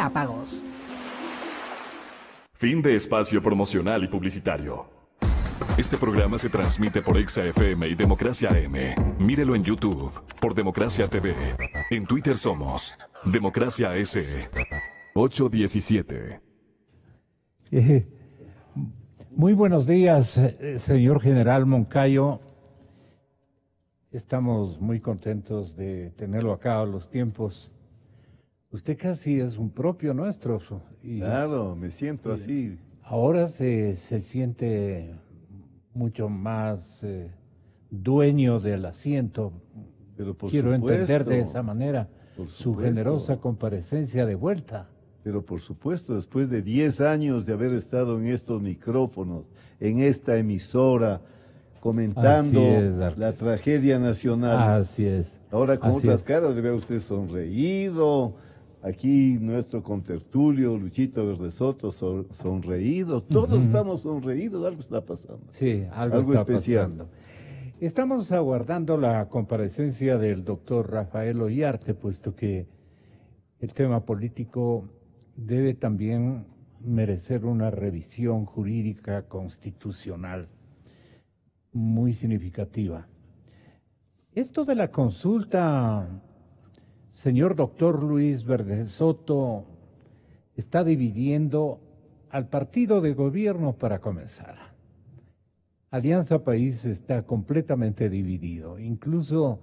Galápagos. Fin de espacio promocional y publicitario. Este programa se transmite por Exa FM y Democracia AM. Mírelo en YouTube por Democracia TV. En Twitter somos Democracia S. 817. Muy buenos días, señor General Moncayo. Estamos muy contentos de tenerlo acá a los tiempos. Usted casi es un propio nuestro. Y claro, me siento así. Ahora se siente mucho más dueño del asiento. Pero Quiero entender de esa manera su su generosa comparecencia de vuelta. Pero por supuesto, después de 10 años de haber estado en estos micrófonos, en esta emisora, comentando la tragedia nacional. Así es. Ahora con otras caras le veo a usted sonreído. Aquí nuestro contertulio, Luchito Verdesoto, sonreído. Todos estamos sonreídos, algo está pasando. Sí, algo está especial. Pasando. Estamos aguardando la comparecencia del doctor Rafael Ollarte, puesto que el tema político debe también merecer una revisión jurídica constitucional muy significativa. Esto de la consulta, señor doctor Luis Verdesoto, está dividiendo al partido de gobierno para comenzar. Alianza País está completamente dividido. Incluso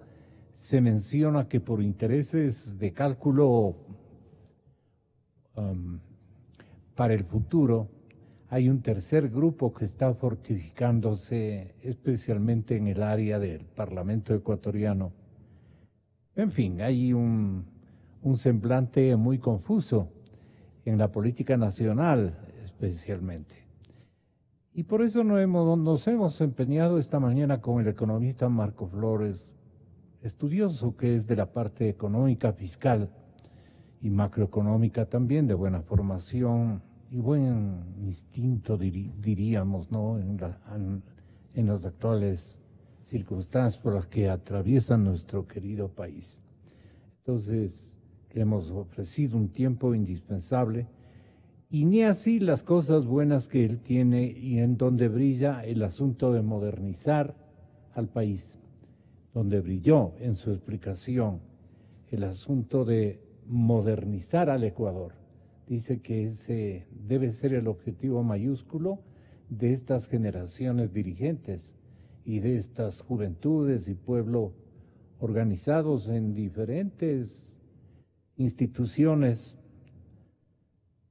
se menciona que por intereses de cálculo para el futuro, hay un tercer grupo que está fortificándose especialmente en el área del Parlamento ecuatoriano. En fin, hay un semblante muy confuso en la política nacional especialmente. Y por eso nos hemos empeñado esta mañana con el economista Marco Flores, estudioso que es de la parte económica, fiscal y macroeconómica también, de buena formación y buen instinto, diríamos, ¿no? En las actuales circunstancias por las que atraviesa nuestro querido país. Entonces, le hemos ofrecido un tiempo indispensable y ni así las cosas buenas que él tiene y en donde brilla el asunto de modernizar al país, donde brilló en su explicación el asunto de modernizar al Ecuador. Dice que ese debe ser el objetivo mayúsculo de estas generaciones dirigentes y de estas juventudes y pueblo organizados en diferentes instituciones.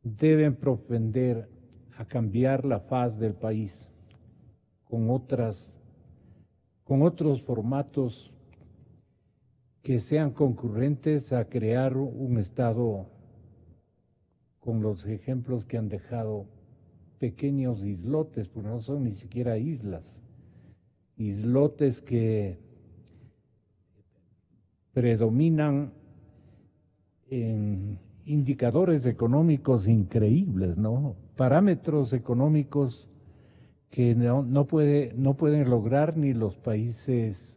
Deben propender a cambiar la faz del país con otros formatos que sean concurrentes a crear un Estado con los ejemplos que han dejado pequeños islotes, porque no son ni siquiera islas, islotes que predominan en indicadores económicos increíbles, ¿no? Parámetros económicos que no pueden lograr ni los países.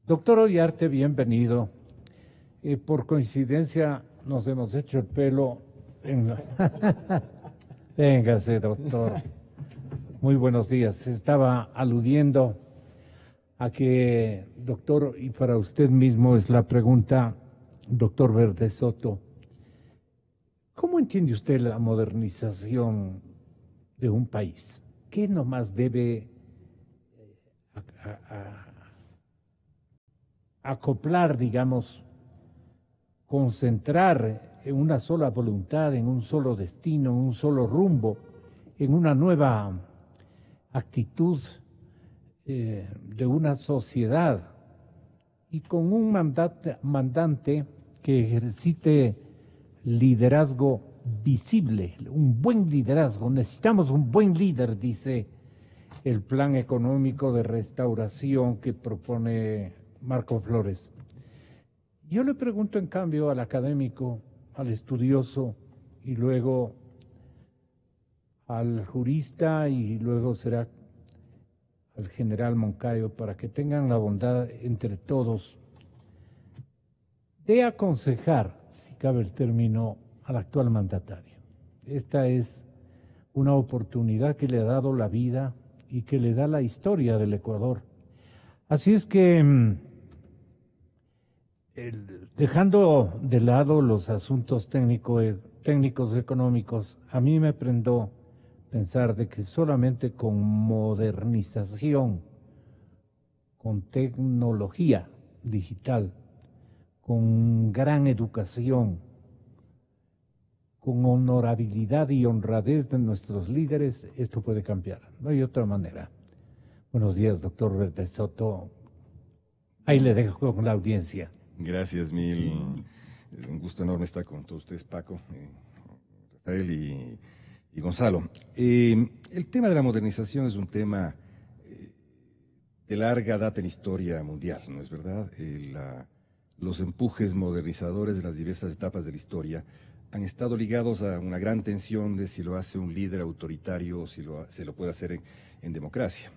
Doctor Ollarte, bienvenido. Por coincidencia nos hemos hecho el pelo Véngase, doctor. Muy buenos días. Estaba aludiendo a que, doctor, y para usted mismo es la pregunta, doctor Verdesoto, ¿cómo entiende usted la modernización de un país? ¿Qué nomás debe acoplar, digamos, concentrar en una sola voluntad, en un solo destino, en un solo rumbo, en una nueva actitud de una sociedad y con un mandante que ejercite liderazgo visible, un buen liderazgo? Necesitamos un buen líder, dice el plan económico de restauración que propone Marco Flores. Yo le pregunto en cambio al académico, al estudioso y luego al jurista y luego será al general Moncayo, para que tengan la bondad entre todos de aconsejar, si cabe el término, al actual mandatario. Esta es una oportunidad que le ha dado la vida y que le da la historia del Ecuador. Así es que, dejando de lado los asuntos técnicos económicos, a mí me prendó pensar de que solamente con modernización, con tecnología digital, con gran educación, con honorabilidad y honradez de nuestros líderes, esto puede cambiar. No hay otra manera. Buenos días, doctor Verde Soto. Ahí le dejo con la audiencia. Gracias, mil. Un gusto enorme estar con todos ustedes, Paco, Rafael y Gonzalo. El tema de la modernización es un tema de larga data en historia mundial, ¿no es verdad? Los empujes modernizadores de las diversas etapas de la historia han estado ligados a una gran tensión de si lo hace un líder autoritario o si se lo puede hacer en democracia.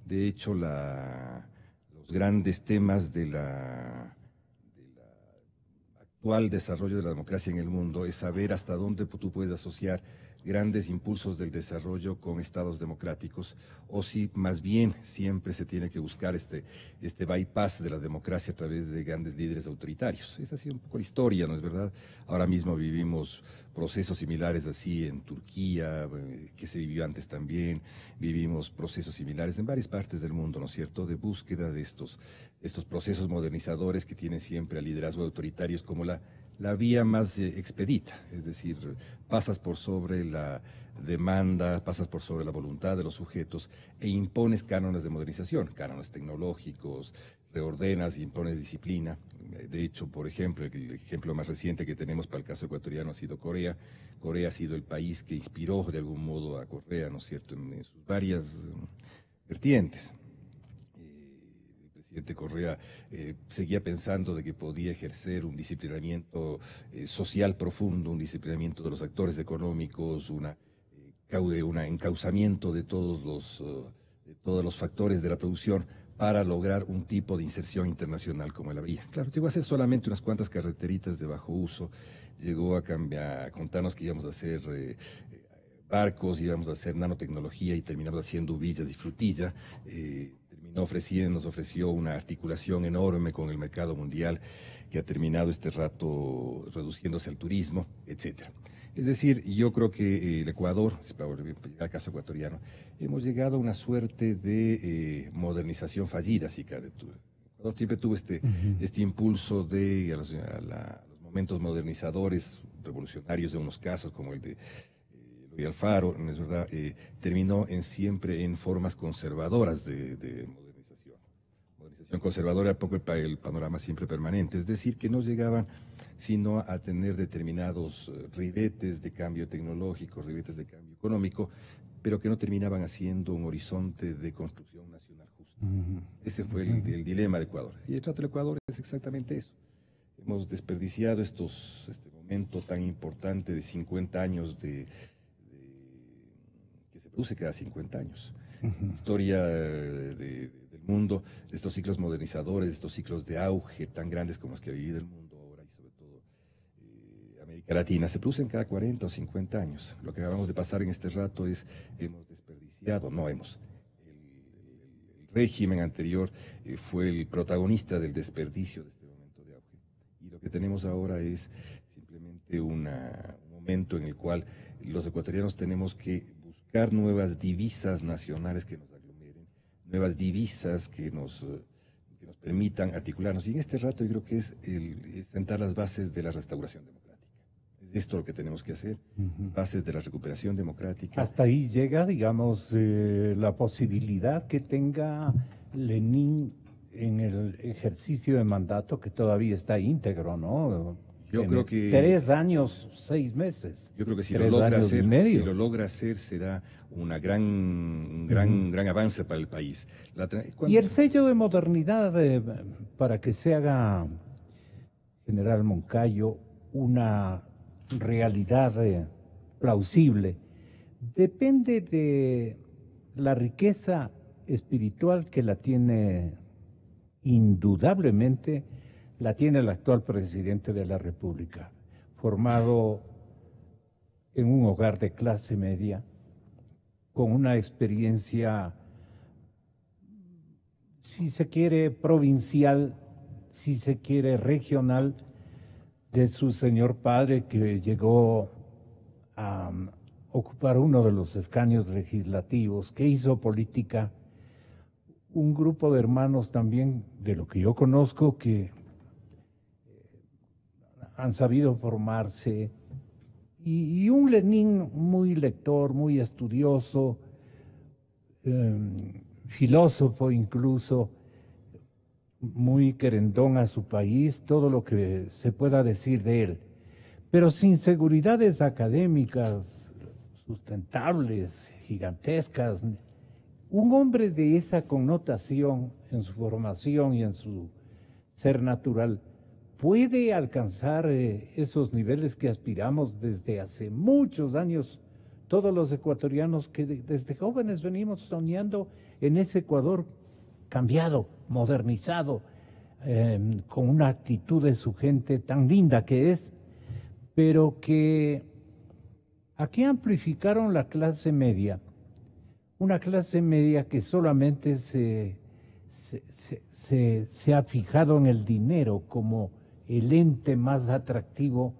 De hecho, los grandes temas del actual desarrollo de la democracia en el mundo es saber hasta dónde tú puedes asociar grandes impulsos del desarrollo con estados democráticos, o si más bien siempre se tiene que buscar este bypass de la democracia a través de grandes líderes autoritarios. Esa ha sido un poco la historia, ¿no es verdad? Ahora mismo vivimos procesos similares así en Turquía, que se vivió antes también, vivimos procesos similares en varias partes del mundo, ¿no es cierto?, de búsqueda de estos procesos modernizadores que tienen siempre a liderazgos autoritarios como la vía más expedita, es decir, pasas por sobre la demanda, pasas por sobre la voluntad de los sujetos e impones cánones de modernización, cánones tecnológicos, reordenas y impones disciplina. De hecho, por ejemplo, el ejemplo más reciente que tenemos para el caso ecuatoriano ha sido Corea. Corea ha sido el país que inspiró de algún modo a Correa, ¿no es cierto?, en sus varias vertientes. El presidente Correa seguía pensando de que podía ejercer un disciplinamiento social profundo, un disciplinamiento de los actores económicos, un encauzamiento de todos los factores de la producción para lograr un tipo de inserción internacional como él había. Claro, llegó a ser solamente unas cuantas carreteritas de bajo uso, llegó a contarnos que íbamos a hacer barcos, íbamos a hacer nanotecnología y terminamos haciendo villas y frutilla. Nos ofreció una articulación enorme con el mercado mundial que ha terminado este rato reduciéndose al turismo, etcétera. Es decir, yo creo que el Ecuador, para llegar al caso ecuatoriano, hemos llegado a una suerte de modernización fallida, si cabe. Ecuador siempre tuvo este impulso a los momentos modernizadores, revolucionarios de unos casos, como el de Eloy Alfaro, ¿no es verdad? Terminó siempre en formas conservadoras de modernización. Modernización conservadora, poco el panorama siempre permanente, es decir, que no llegaban sino a tener determinados ribetes de cambio tecnológico, ribetes de cambio económico, pero que no terminaban haciendo un horizonte de construcción nacional justa. Ese fue el dilema de Ecuador. Y el trato del Ecuador es exactamente eso. Hemos desperdiciado este momento tan importante de 50 años que se produce cada 50 años. Historia del mundo, de estos ciclos modernizadores, de estos ciclos de auge tan grandes como los que ha vivido el mundo ahora y sobre todo América Latina, se producen cada 40 o 50 años. Lo que acabamos de pasar en este rato el régimen anterior fue el protagonista del desperdicio de este momento de auge. Y lo que tenemos ahora es simplemente un momento en el cual los ecuatorianos tenemos que buscar nuevas divisas nacionales que nos aglomeren, nuevas divisas que nos permitan articularnos. Y en este rato yo creo que es sentar las bases de la restauración democrática. Es esto lo que tenemos que hacer, bases de la recuperación democrática. Hasta ahí llega, digamos, la posibilidad que tenga Lenin en el ejercicio de mandato, que todavía está íntegro, ¿no? Yo creo que 3 años, 6 meses. Yo creo que si 3 lo logra hacer, será un gran avance para el país. Y el sello de modernidad, para que se haga, General Moncayo, una realidad plausible, depende de la riqueza espiritual que la tiene indudablemente, la tiene el actual presidente de la República, formado en un hogar de clase media, con una experiencia, si se quiere, provincial, si se quiere, regional, de su señor padre, que llegó a ocupar uno de los escaños legislativos, que hizo política, un grupo de hermanos también, de lo que yo conozco, que han sabido formarse, y un Lenin muy lector, muy estudioso, filósofo incluso, muy querendón a su país, todo lo que se pueda decir de él, pero sin seguridades académicas sustentables, gigantescas. Un hombre de esa connotación en su formación y en su ser natural puede alcanzar esos niveles que aspiramos desde hace muchos años, todos los ecuatorianos que desde jóvenes venimos soñando en ese Ecuador cambiado, modernizado, con una actitud de su gente tan linda que es, pero que aquí amplificaron la clase media, una clase media que solamente se ha fijado en el dinero como el ente más atractivo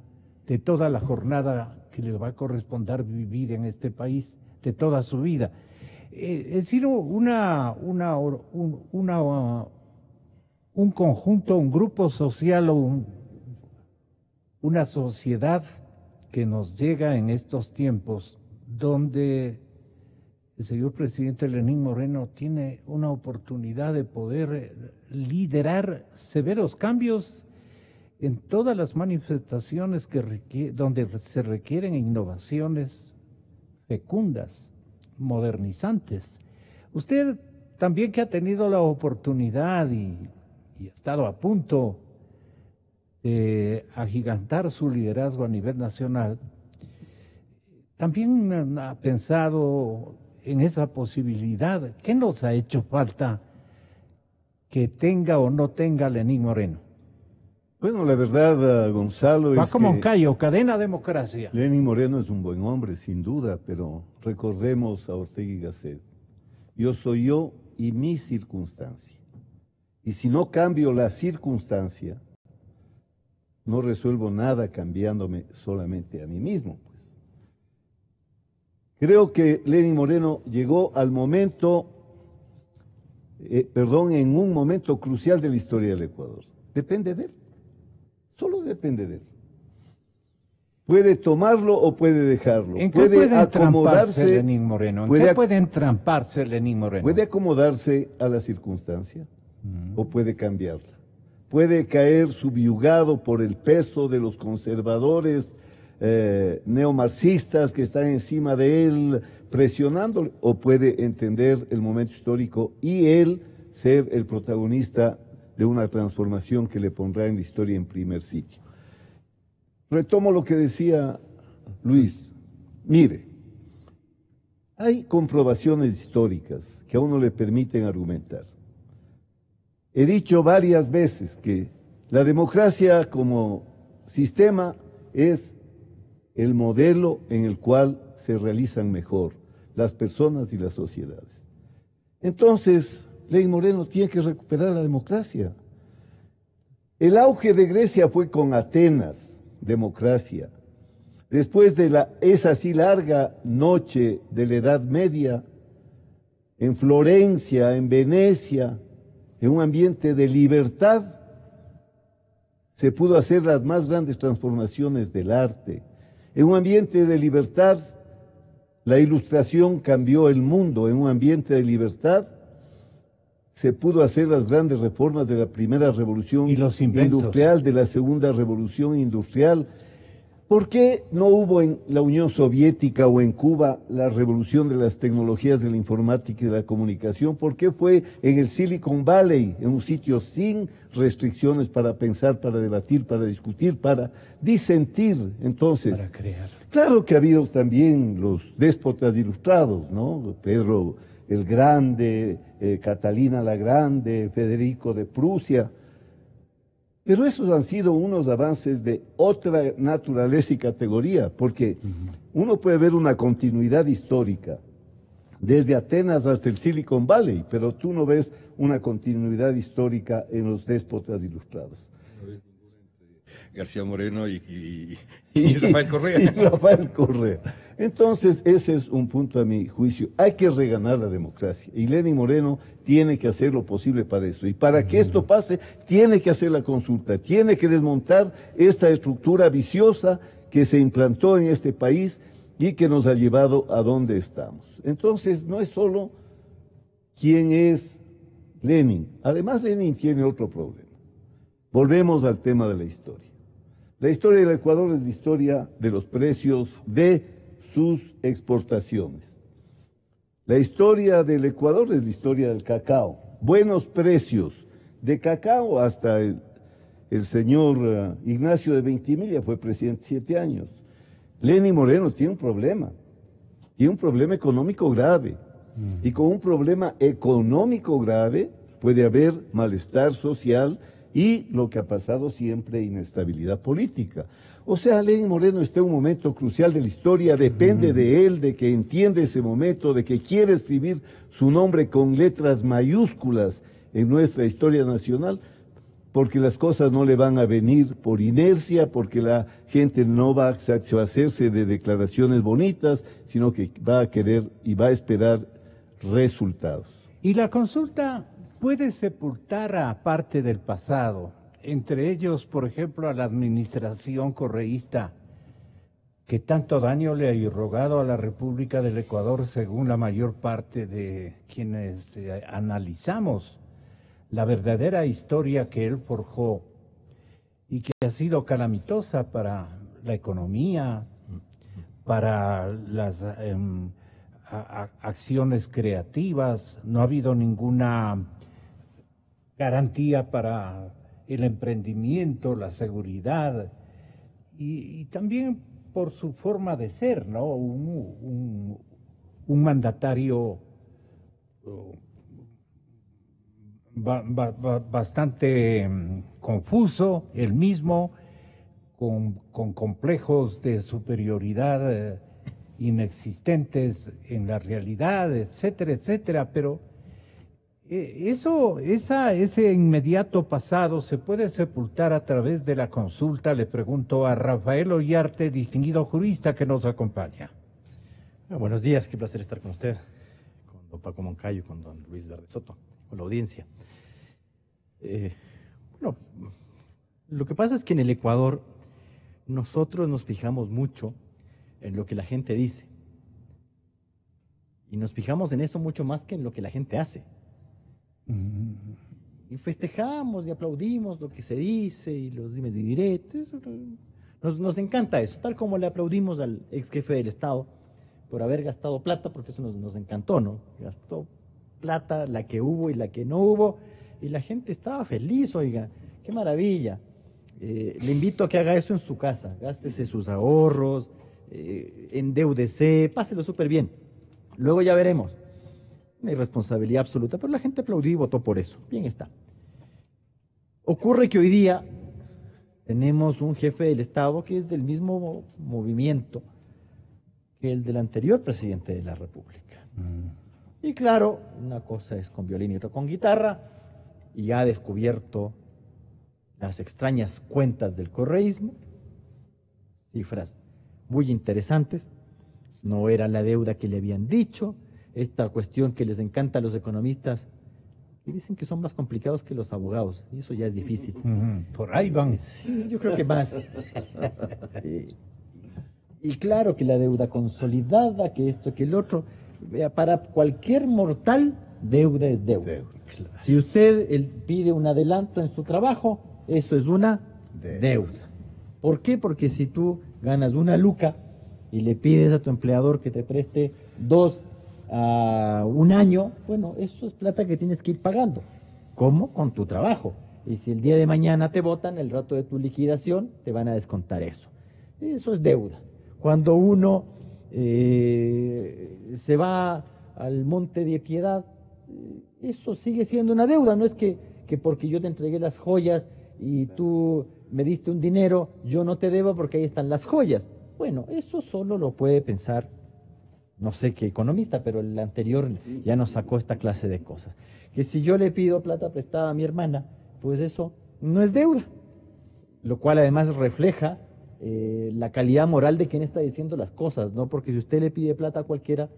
de toda la jornada que le va a corresponder vivir en este país, de toda su vida. Es decir, un conjunto, un grupo social o una sociedad que nos llega en estos tiempos donde el señor presidente Lenín Moreno tiene una oportunidad de poder liderar severos cambios en todas las manifestaciones donde se requieren innovaciones fecundas, modernizantes. Usted también, que ha tenido la oportunidad y ha estado a punto de agigantar su liderazgo a nivel nacional, también ha pensado en esa posibilidad. ¿Qué nos ha hecho falta que tenga o no tenga Lenín Moreno? Bueno, la verdad, Gonzalo, Va es como un que callo, cadena democracia. Lenín Moreno es un buen hombre, sin duda, pero recordemos a Ortega y Gasset. Yo soy yo y mi circunstancia. Y si no cambio la circunstancia, no resuelvo nada cambiándome solamente a mí mismo, pues. Creo que Lenín Moreno llegó al momento, en un momento crucial de la historia del Ecuador. Depende de él. Solo depende de él. Puede tomarlo o puede dejarlo. ¿En qué puede puede entramparse Lenín Moreno? ¿En qué puede entramparse Lenín Moreno? Puede acomodarse a la circunstancia o puede cambiarla. Puede caer subyugado por el peso de los conservadores neomarxistas que están encima de él presionándole, o puede entender el momento histórico y él ser el protagonista de una transformación que le pondrá en la historia en primer sitio. Retomo lo que decía Luis. Mire, hay comprobaciones históricas que a uno le permiten argumentar. He dicho varias veces que la democracia como sistema es el modelo en el cual se realizan mejor las personas y las sociedades. Entonces, Lenín Moreno tiene que recuperar la democracia. El auge de Grecia fue con Atenas, democracia. Después de esa así larga noche de la Edad Media, en Florencia, en Venecia, en un ambiente de libertad, se pudo hacer las más grandes transformaciones del arte. En un ambiente de libertad, la Ilustración cambió el mundo. En un ambiente de libertad, se pudo hacer las grandes reformas de la primera revolución industrial, de la segunda revolución industrial. ¿Por qué no hubo en la Unión Soviética o en Cuba la revolución de las tecnologías de la informática y de la comunicación? ¿Por qué fue en el Silicon Valley, en un sitio sin restricciones para pensar, para debatir, para discutir, para disentir? Entonces, para crear. Claro que ha habido también los déspotas ilustrados, ¿no? Pedro el Grande, Catalina la Grande, Federico de Prusia. Pero esos han sido unos avances de otra naturaleza y categoría, porque uno puede ver una continuidad histórica desde Atenas hasta el Silicon Valley, pero tú no ves una continuidad histórica en los déspotas ilustrados. García Moreno y Rafael Correa. Y Rafael Correa. Entonces, ese es un punto a mi juicio. Hay que reganar la democracia. Y Lenín Moreno tiene que hacer lo posible para eso. Y para que esto pase, tiene que hacer la consulta, tiene que desmontar esta estructura viciosa que se implantó en este país y que nos ha llevado a donde estamos. Entonces, no es solo quién es Lenin. Además, Lenin tiene otro problema. Volvemos al tema de la historia. La historia del Ecuador es la historia de los precios de sus exportaciones. La historia del Ecuador es la historia del cacao. Buenos precios de cacao hasta el señor Ignacio de Ventimiglia fue presidente 7 años. Lenín Moreno tiene un problema económico grave. Y con un problema económico grave puede haber malestar social y lo que ha pasado siempre, inestabilidad política. O sea, Lenín Moreno está en un momento crucial de la historia, depende de él, de que entiende ese momento, de que quiere escribir su nombre con letras mayúsculas en nuestra historia nacional, porque las cosas no le van a venir por inercia, porque la gente no va a satisfacerse de declaraciones bonitas, sino que va a querer y va a esperar resultados. Y la consulta puede sepultar a parte del pasado, entre ellos, por ejemplo, a la administración correísta, que tanto daño le ha irrogado a la República del Ecuador, según la mayor parte de quienes analizamos la verdadera historia que él forjó y que ha sido calamitosa para la economía, para las acciones creativas. No ha habido ninguna garantía para el emprendimiento, la seguridad y también por su forma de ser, ¿no? Un mandatario bastante confuso, él mismo, con complejos de superioridad inexistentes en la realidad, etcétera, etcétera, pero ese inmediato pasado se puede sepultar a través de la consulta. Le pregunto a Rafael Ollarte, distinguido jurista que nos acompaña. Buenos días, qué placer estar con usted, con don Paco Moncayo, con don Luis Verde Soto, con la audiencia. Bueno, lo que pasa es que en el Ecuador nosotros nos fijamos mucho en lo que la gente dice y nos fijamos en eso mucho más que en lo que la gente hace. Y festejamos y aplaudimos lo que se dice y los dimes y diretes. Nos encanta eso, tal como le aplaudimos al ex jefe del Estado por haber gastado plata, porque eso nos encantó, ¿no? Gastó plata, la que hubo y la que no hubo, y la gente estaba feliz, oiga, qué maravilla. Le invito a que haga eso en su casa, gástese sus ahorros, endeúdese, páselo súper bien. Luego ya veremos. Una irresponsabilidad absoluta, pero la gente aplaudió y votó por eso. Bien está. Ocurre que hoy día tenemos un jefe del Estado que es del mismo movimiento que el del anterior presidente de la República. Y claro, una cosa es con violín y otra con guitarra, y ha descubierto las extrañas cuentas del correísmo, cifras muy interesantes. No era la deuda que le habían dicho, esta cuestión que les encanta a los economistas, que dicen que son más complicados que los abogados, y eso ya es difícil. Por ahí van. Sí, yo creo que más. Y claro que la deuda consolidada, que esto, que el otro, para cualquier mortal, deuda es deuda. Claro. Si usted pide un adelanto en su trabajo, eso es una deuda. ¿Por qué? Porque si tú ganas una luca y le pides a tu empleador que te preste 2 a un año, bueno, eso es plata que tienes que ir pagando. ¿Cómo? Con tu trabajo. Y si el día de mañana te botan, el rato de tu liquidación, te van a descontar eso. Eso es deuda. Cuando uno se va al Monte de Piedad, eso sigue siendo una deuda. No es que porque yo te entregué las joyas y tú me diste un dinero, yo no te debo porque ahí están las joyas. Bueno, eso solo lo puede pensar, no sé qué economista, pero el anterior ya nos sacó esta clase de cosas. Que si yo le pido plata prestada a mi hermana, pues eso no es deuda, lo cual además refleja la calidad moral de quien está diciendo las cosas, ¿no? Porque si usted le pide plata a cualquiera,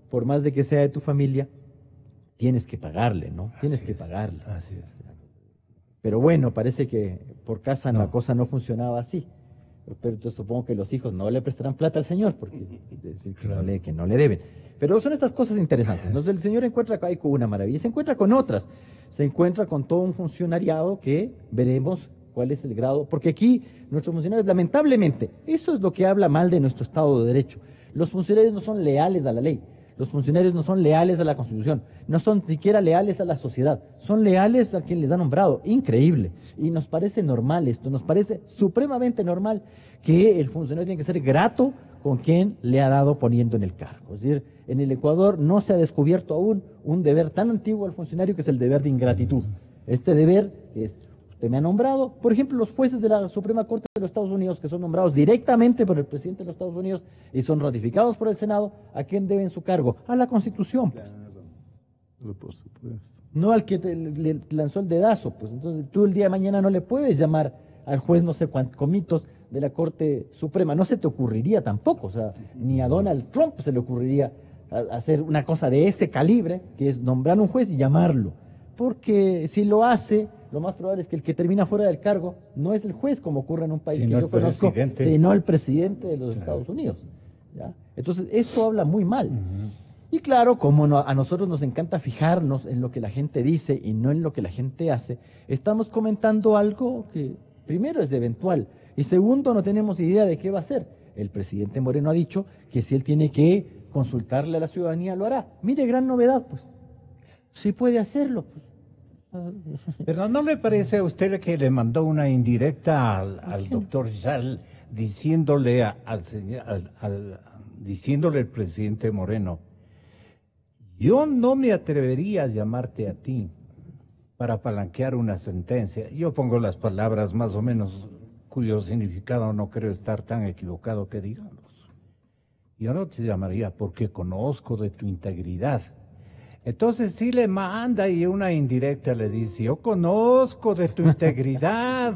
por más de que sea de tu familia, tienes que pagarle, ¿no? Tienes que pagarle. Así es. Pero bueno, parece que por casa la cosa no funcionaba así. Pero entonces supongo que los hijos no le prestarán plata al señor, porque decir que no le deben. Pero son estas cosas interesantes. Entonces el señor encuentra ahí con una maravilla, se encuentra con otras. Se encuentra con todo un funcionariado que veremos cuál es el grado. Porque aquí nuestros funcionarios, lamentablemente, eso es lo que habla mal de nuestro Estado de Derecho. Los funcionarios no son leales a la ley. Los funcionarios no son leales a la Constitución, no son siquiera leales a la sociedad, son leales a quien les ha nombrado. Increíble. Y nos parece normal esto, nos parece supremamente normal que el funcionario tiene que ser grato con quien le ha dado poniendo en el cargo. Es decir, en el Ecuador no se ha descubierto aún un deber tan antiguo al funcionario que es el deber de ingratitud. Este deber es: usted me ha nombrado, por ejemplo, los jueces de la Suprema Corte de los Estados Unidos, que son nombrados directamente por el presidente de los Estados Unidos y son ratificados por el Senado, ¿a quién deben su cargo? A la Constitución, pues. Claro, por supuesto. No al que le lanzó el dedazo, pues. Entonces tú el día de mañana no le puedes llamar al juez no sé cuántos comitos de la Corte Suprema, no se te ocurriría tampoco, o sea, ni a Donald Trump se le ocurriría hacer una cosa de ese calibre, que es nombrar un juez y llamarlo, porque si lo hace, lo más probable es que el que termina fuera del cargo no es el juez, como ocurre en un país sino que yo conozco, presidente. sino el presidente de los Estados Unidos. ¿Ya? Entonces, esto habla muy mal. Y claro, como a nosotros nos encanta fijarnos en lo que la gente dice y no en lo que la gente hace, estamos comentando algo que primero es eventual y segundo no tenemos idea de qué va a hacer. El presidente Moreno ha dicho que si él tiene que consultarle a la ciudadanía, lo hará. Mire, gran novedad, pues. Sí puede hacerlo, pues. Pero ¿no le parece a usted que le mandó una indirecta al doctor Schall diciéndole diciéndole al presidente Moreno: yo no me atrevería a llamarte a ti para palanquear una sentencia? Yo pongo las palabras más o menos cuyo significado no creo estar tan equivocado que digamos. Yo no te llamaría porque conozco de tu integridad. Entonces sí le manda y una indirecta le dice: yo conozco de tu integridad.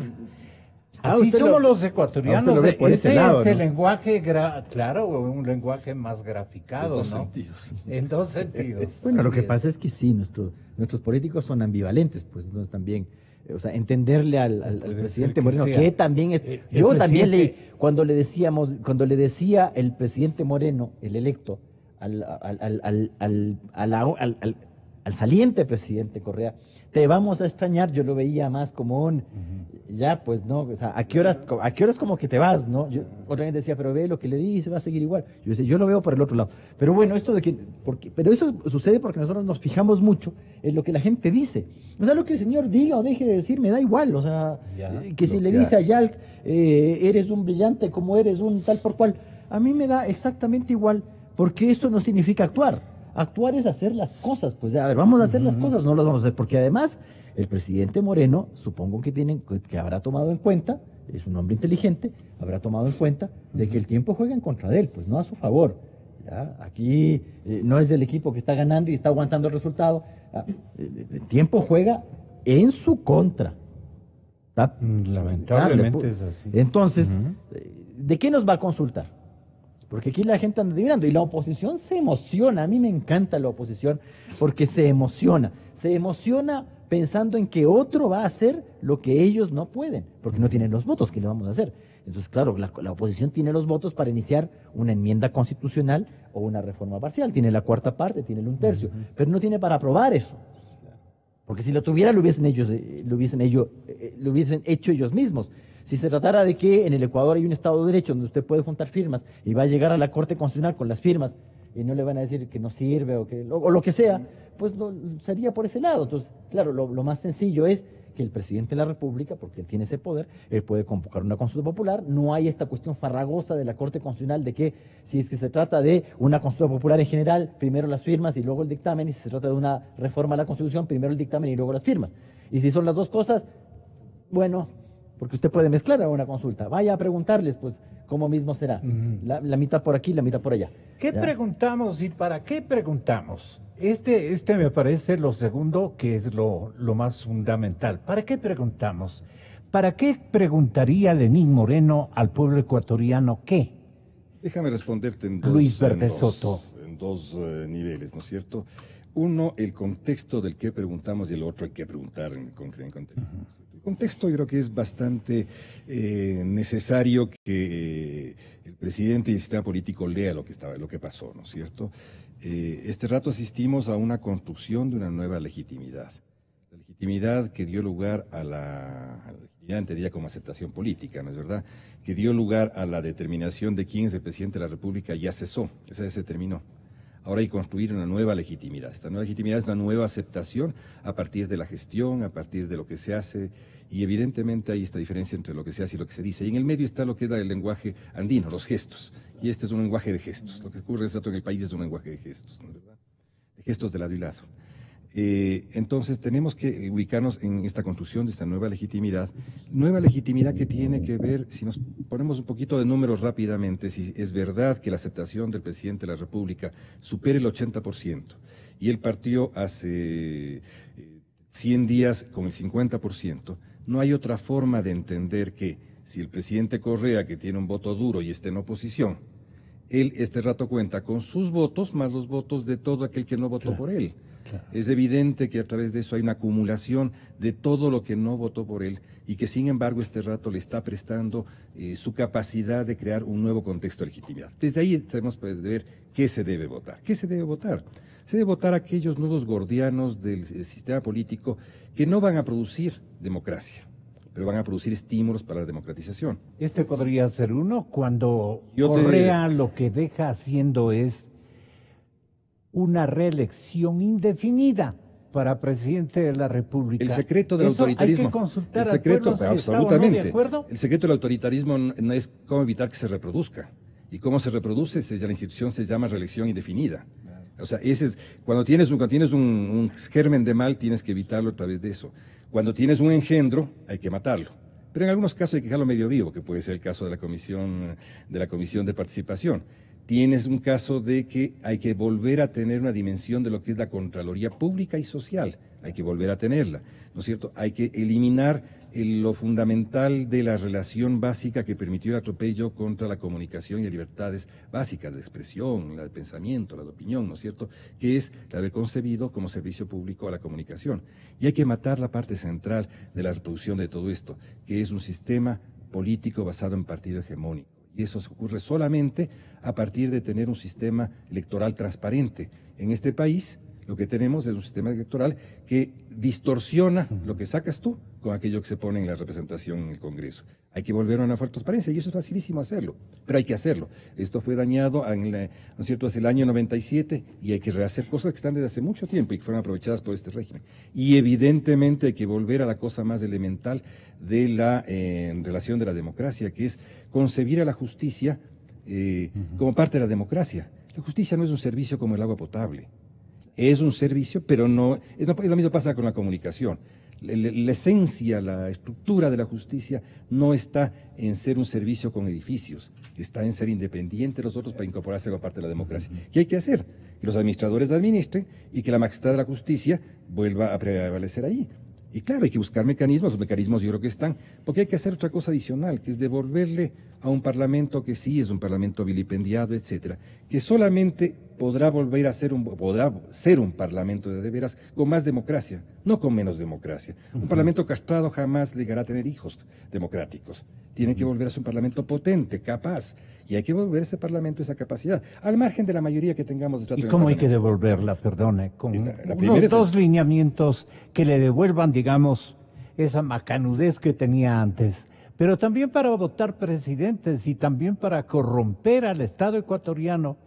Así somos los ecuatorianos. lo ve por Ese ese lado, es el ¿no? lenguaje, claro, un lenguaje más graficado, En dos ¿no? sentidos. En dos sentidos. Bueno, lo Así que es. pasa es que sí, nuestros políticos son ambivalentes, pues entonces también, o sea, entenderle al Puede presidente ser que Moreno, sea. que también es, El yo también presidente- leí, cuando le decía el presidente Moreno, el electo, al saliente presidente Correa, te vamos a extrañar, yo lo veía más como un, ya pues no, o sea, ¿a qué horas como que te vas, no? Otra gente decía, pero ve lo que le dice, va a seguir igual. Yo decía, yo lo veo por el otro lado. Pero bueno, esto de que, pero eso sucede porque nosotros nos fijamos mucho en lo que la gente dice. O sea, lo que el señor diga o deje de decir me da igual, o sea, Ya, que si lo le que dice a hace. Yalc, eres un brillante como eres un tal por cual, a mí me da exactamente igual, porque eso no significa actuar. Actuar es hacer las cosas, pues a ver, vamos a hacer las cosas, no las vamos a hacer, porque además el presidente Moreno, supongo que habrá tomado en cuenta, es un hombre inteligente, habrá tomado en cuenta de que el tiempo juega en contra de él, pues no a su favor. ¿Ya? Aquí no es del equipo que está ganando y está aguantando el resultado, el tiempo juega en su contra. ¿Está? Lamentablemente Claro, es así. Entonces, ¿de qué nos va a consultar? Porque aquí la gente anda adivinando y la oposición se emociona. A mí me encanta la oposición porque se emociona pensando en que otro va a hacer lo que ellos no pueden, porque no tienen los votos. ¿Qué le vamos a hacer? Entonces, claro, la oposición tiene los votos para iniciar una enmienda constitucional o una reforma parcial. Tiene la cuarta parte, tiene el 1/3, pero no tiene para aprobar eso. Porque si lo tuviera, lo hubiesen hecho ellos mismos. Si se tratara de que en el Ecuador hay un Estado de Derecho donde usted puede juntar firmas y va a llegar a la Corte Constitucional con las firmas y no le van a decir que no sirve o lo que sea, pues no, sería por ese lado. Entonces, claro, lo más sencillo es que el presidente de la República, porque él tiene ese poder, él puede convocar una consulta popular. No hay esta cuestión farragosa de la Corte Constitucional de que si es que se trata de una consulta popular en general, primero las firmas y luego el dictamen, y si se trata de una reforma a la Constitución, primero el dictamen y luego las firmas. Y si son las dos cosas, Bueno, porque usted puede mezclar a una consulta. Vaya a preguntarles, pues, cómo mismo será. La mitad por aquí, la mitad por allá. ¿Qué ¿Ya? preguntamos y para qué preguntamos? Este me parece lo segundo, que es lo más fundamental. ¿Para qué preguntamos? ¿Para qué preguntaría Lenín Moreno al pueblo ecuatoriano qué? Déjame responderte Luis Verde Soto. En dos niveles, ¿no es cierto? Uno, el contexto del qué preguntamos, y el otro, el qué preguntar en contexto. El contexto yo creo que es bastante necesario que el presidente y el sistema político lea lo que pasó, ¿no es cierto? Este rato asistimos a una construcción de una nueva legitimidad. La legitimidad que dio lugar a la legitimidad entendida como aceptación política, ¿no es verdad? Que dio lugar a la determinación de quién es el presidente de la República ya cesó, esa ya se terminó. Ahora hay que construir una nueva legitimidad. Esta nueva legitimidad es una nueva aceptación a partir de la gestión, a partir de lo que se hace, y evidentemente hay esta diferencia entre lo que se hace y lo que se dice. Y en el medio está lo que es el lenguaje andino, los gestos. Y este es un lenguaje de gestos. Lo que ocurre en el país es un lenguaje de gestos, ¿no es verdad? De gestos de lado y lado. Entonces tenemos que ubicarnos en esta construcción de esta nueva legitimidad que tiene que ver, si nos ponemos un poquito de números rápidamente, si es verdad que la aceptación del presidente de la República supere el 80%, y él partió hace 100 días con el 50%, no hay otra forma de entender que si el presidente Correa, que tiene un voto duro y está en oposición, él este rato cuenta con sus votos más los votos de todo aquel que no votó por él. Claro. Es evidente que a través de eso hay una acumulación de todo lo que no votó por él y que sin embargo este rato le está prestando su capacidad de crear un nuevo contexto de legitimidad. Desde ahí tenemos que ver qué se debe votar. ¿Qué se debe votar? Se debe votar aquellos nudos gordianos del sistema político que no van a producir democracia, pero van a producir estímulos para la democratización. Este podría ser uno cuando Correa lo que deja haciendo es una reelección indefinida para presidente de la República. El secreto del autoritarismo. Hay que consultar el secreto, al pueblo si absolutamente. ¿No de acuerdo? El secreto del autoritarismo no es cómo evitar que se reproduzca. Y cómo se reproduce, la institución se llama reelección indefinida. O sea, cuando tienes un germen de mal, tienes que evitarlo a través de eso. Cuando tienes un engendro, hay que matarlo. Pero en algunos casos hay que dejarlo medio vivo, que puede ser el caso de la comisión de participación. Tienes un caso de que hay que volver a tener una dimensión de lo que es la Contraloría Pública y Social. Hay que volver a tenerla, ¿no es cierto? Hay que eliminar lo fundamental de la relación básica que permitió el atropello contra la comunicación y libertades básicas de expresión, la de pensamiento, la de opinión, ¿no es cierto? Que es la de concebido como servicio público a la comunicación. Y hay que matar la parte central de la reproducción de todo esto, que es un sistema político basado en partido hegemónico. Y eso ocurre solamente a partir de tener un sistema electoral transparente. En este país lo que tenemos es un sistema electoral que distorsiona lo que sacas tú con aquello que se pone en la representación en el Congreso. Hay que volver a una fuerte transparencia y eso es facilísimo hacerlo, pero hay que hacerlo. Esto fue dañado ¿no es cierto?, hace el año 97 y hay que rehacer cosas que están desde hace mucho tiempo y que fueron aprovechadas por este régimen. Y evidentemente hay que volver a la cosa más elemental de la relación de la democracia, que es concebir a la justicia como parte de la democracia. La justicia no es un servicio como el agua potable. Es un servicio, pero no es lo mismo pasa con la comunicación. La esencia, la estructura de la justicia no está en ser un servicio con edificios, está en ser independiente de los otros para incorporarse como parte de la democracia. ¿Qué hay que hacer? Que los administradores administren y que la majestad de la justicia vuelva a prevalecer ahí. Y claro, hay que buscar mecanismos, los mecanismos yo creo que están, porque hay que hacer otra cosa adicional, que es devolverle a un parlamento que sí es un parlamento vilipendiado, etcétera, que solamente podrá volver a ser un parlamento de veras con más democracia, no con menos democracia. Un parlamento castrado jamás llegará a tener hijos democráticos. Tiene que volver a ser un parlamento potente, capaz. Y hay que devolver ese parlamento esa capacidad, al margen de la mayoría que tengamos de trato. ¿Y cómo hay que devolverla? Perdone, con unos dos lineamientos que le devuelvan, digamos, esa macanudez que tenía antes. Pero también para votar presidentes y también para corromper al Estado ecuatoriano,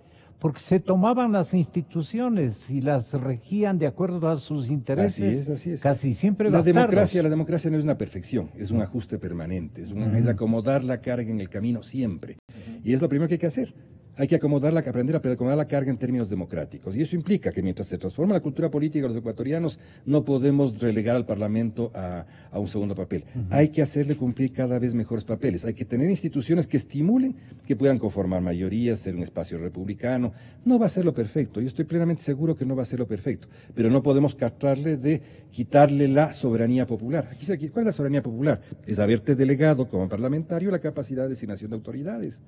porque se tomaban las instituciones y las regían de acuerdo a sus intereses. Así es. Casi siempre la democracia no es una perfección, es un ajuste permanente, es acomodar la carga en el camino siempre. Y es lo primero que hay que hacer. hay que aprender a acomodar la carga en términos democráticos. Y eso implica que mientras se transforma la cultura política de los ecuatorianos, no podemos relegar al Parlamento a un segundo papel. Hay que hacerle cumplir cada vez mejores papeles. Hay que tener instituciones que estimulen, que puedan conformar mayorías, ser un espacio republicano. No va a ser lo perfecto. Yo estoy plenamente seguro que no va a ser lo perfecto. Pero no podemos tratarle de quitarle la soberanía popular. ¿Cuál es la soberanía popular? Es haberte delegado como parlamentario la capacidad de designación de autoridades.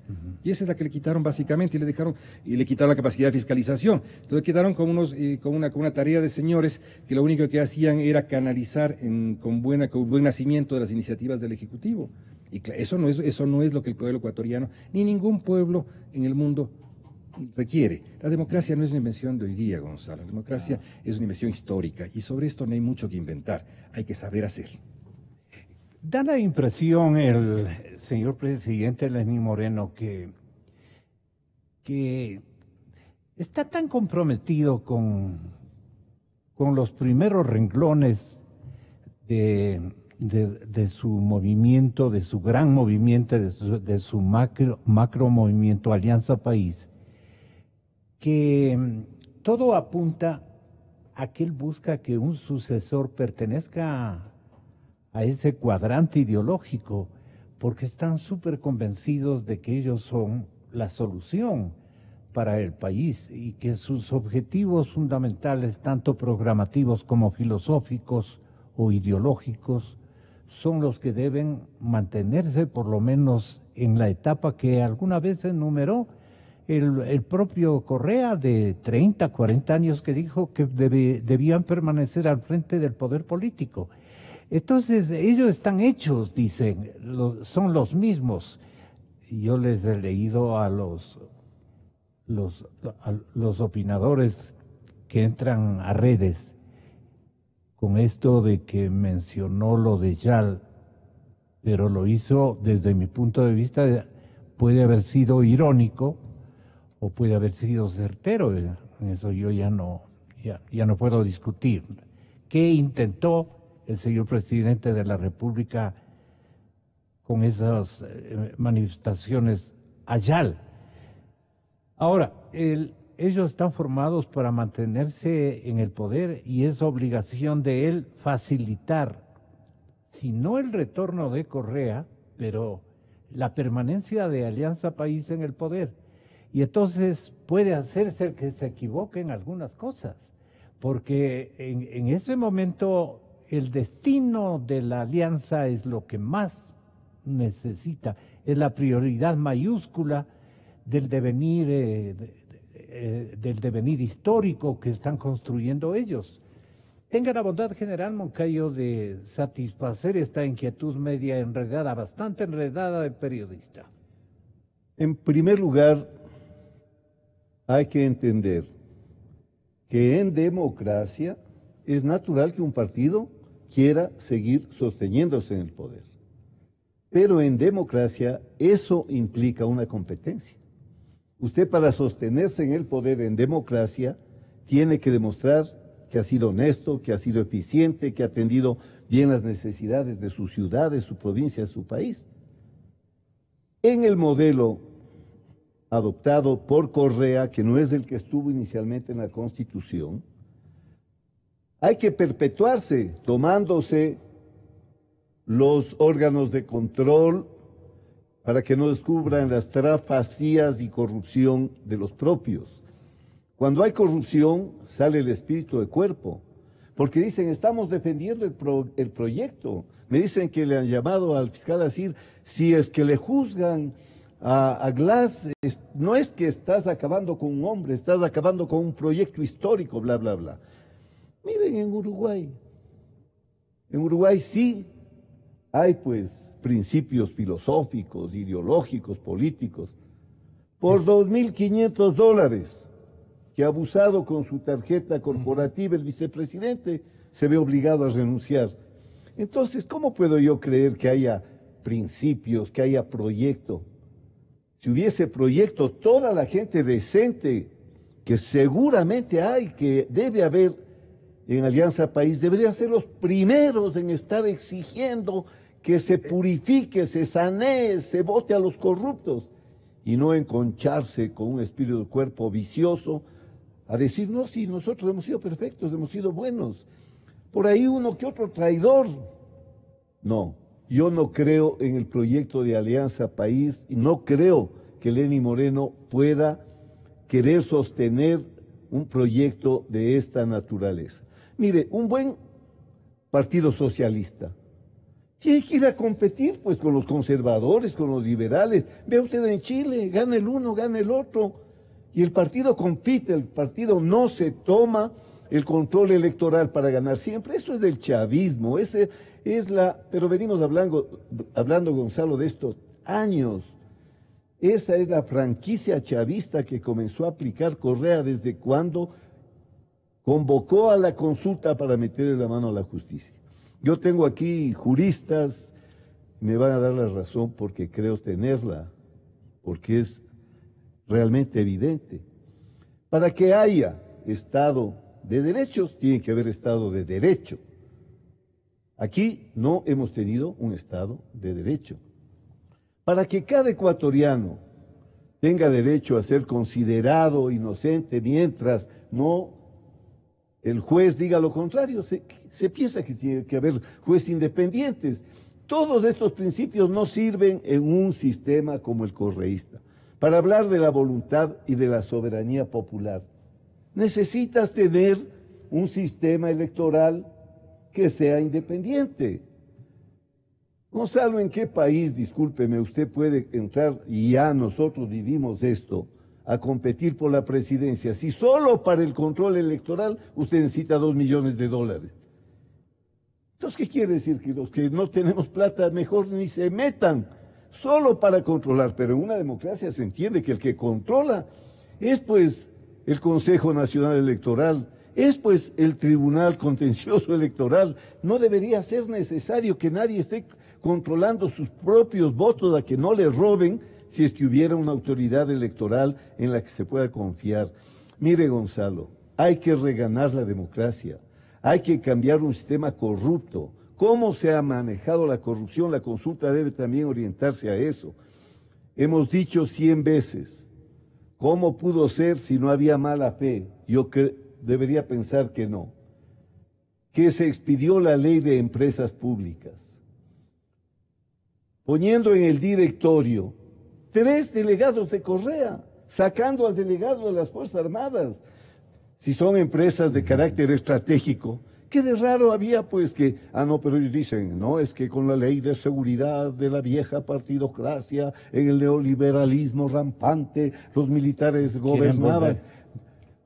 Y esa es la que le quitaron básicamente y le quitaron la capacidad de fiscalización. Entonces quedaron con una tarea de señores que lo único que hacían era canalizar con buen nacimiento de las iniciativas del Ejecutivo. Y eso no es lo que el pueblo ecuatoriano, ni ningún pueblo en el mundo requiere. La democracia no es una invención de hoy día, Gonzalo. La democracia es una invención histórica y sobre esto no hay mucho que inventar. Hay que saber hacer. Da la impresión el señor presidente Lenín Moreno que está tan comprometido con los primeros renglones de su movimiento, de su gran movimiento, de su macro movimiento Alianza País, que todo apunta a que él busca que un sucesor pertenezca a ese cuadrante ideológico, porque están súper convencidos de que ellos son la solución para el país y que sus objetivos fundamentales, tanto programativos como filosóficos o ideológicos, son los que deben mantenerse por lo menos en la etapa que alguna vez enumeró el propio Correa, de 30, 40 años, que dijo que debían permanecer al frente del poder político. Entonces, ellos están hechos, dicen, son los mismos. Y yo les he leído a los opinadores que entran a redes con esto de que mencionó lo de Yal, pero lo hizo desde mi punto de vista, puede haber sido irónico o puede haber sido certero. En eso yo ya no puedo discutir. ¿Qué intentó el señor presidente de la República con esas manifestaciones a Yal? Ahora, ellos están formados para mantenerse en el poder y es obligación de él facilitar, si no el retorno de Correa, pero la permanencia de Alianza País en el poder. Y entonces puede hacerse que se equivoquen algunas cosas, porque en ese momento el destino de la alianza es lo que más necesita, es la prioridad mayúscula del devenir histórico que están construyendo ellos. Tenga la bondad, general Moncayo, de satisfacer esta inquietud media enredada, bastante enredada del periodista. En primer lugar, hay que entender que en democracia es natural que un partido quiera seguir sosteniéndose en el poder. Pero en democracia eso implica una competencia. Usted, para sostenerse en el poder en democracia, tiene que demostrar que ha sido honesto, que ha sido eficiente, que ha atendido bien las necesidades de su ciudad, de su provincia, de su país. En el modelo adoptado por Correa, que no es el que estuvo inicialmente en la Constitución, hay que perpetuarse tomándose los órganos de control para que no descubran las trafacías y corrupción de los propios. Cuando hay corrupción, sale el espíritu de cuerpo, porque dicen, estamos defendiendo el proyecto. Me dicen que le han llamado al fiscal a decir, si es que le juzgan a Glass, no es que estás acabando con un hombre, estás acabando con un proyecto histórico, bla, bla, bla. Miren en Uruguay sí hay pues principios filosóficos, ideológicos, políticos. Por $2.500 que ha abusado con su tarjeta corporativa el vicepresidente, se ve obligado a renunciar. Entonces, ¿cómo puedo yo creer que haya principios, que haya proyecto? Si hubiese proyecto, toda la gente decente que seguramente hay, que debe haber en Alianza País, deberían ser los primeros en estar exigiendo que se purifique, se sanee, se vote a los corruptos. y no enconcharse con un espíritu de cuerpo vicioso a decir, no, sí, nosotros hemos sido perfectos, hemos sido buenos. Por ahí uno que otro traidor. No, yo no creo en el proyecto de Alianza País y no creo que Lenín Moreno pueda querer sostener un proyecto de esta naturaleza. Mire, un buen partido socialista tiene que ir a competir pues con los conservadores, con los liberales. Vea usted en Chile, gana el uno, gana el otro. Y el partido compite, el partido no se toma el control electoral para ganar siempre. Eso es del chavismo, pero venimos hablando, Gonzalo, de estos años. Esa es la franquicia chavista que comenzó a aplicar Correa desde cuando convocó a la consulta para meterle la mano a la justicia. Yo tengo aquí juristas, me van a dar la razón porque creo tenerla, porque es realmente evidente. Para que haya Estado de derechos, tiene que haber Estado de derecho. Aquí no hemos tenido un Estado de derecho. Para que cada ecuatoriano tenga derecho a ser considerado inocente mientras no el juez diga lo contrario, se piensa que tiene que haber jueces independientes. Todos estos principios no sirven en un sistema como el correísta. Para hablar de la voluntad y de la soberanía popular, necesitas tener un sistema electoral que sea independiente. Gonzalo, ¿en qué país, discúlpeme, usted puede entrar, y ya nosotros vivimos esto, a competir por la presidencia, si solo para el control electoral usted necesita $2 millones? Entonces, ¿qué quiere decir? Que los que no tenemos plata mejor ni se metan, solo para controlar. Pero en una democracia se entiende que el que controla es pues el Consejo Nacional Electoral, es pues el Tribunal Contencioso Electoral. No debería ser necesario que nadie esté controlando sus propios votos, a que no le roben, si es que hubiera una autoridad electoral en la que se pueda confiar. Mire, Gonzalo, hay que reganar la democracia, hay que cambiar un sistema corrupto. ¿Cómo se ha manejado la corrupción? La consulta debe también orientarse a eso. Hemos dicho 100 veces, ¿cómo pudo ser si no había mala fe? Yo debería pensar que no. Que se expidió la ley de empresas públicas, poniendo en el directorio 3 delegados de Correa, sacando al delegado de las Fuerzas Armadas. Si son empresas de carácter estratégico, ¿qué de raro había pues que, no, pero ellos dicen, no, es que con la ley de seguridad de la vieja partidocracia, en el neoliberalismo rampante, los militares gobernaban?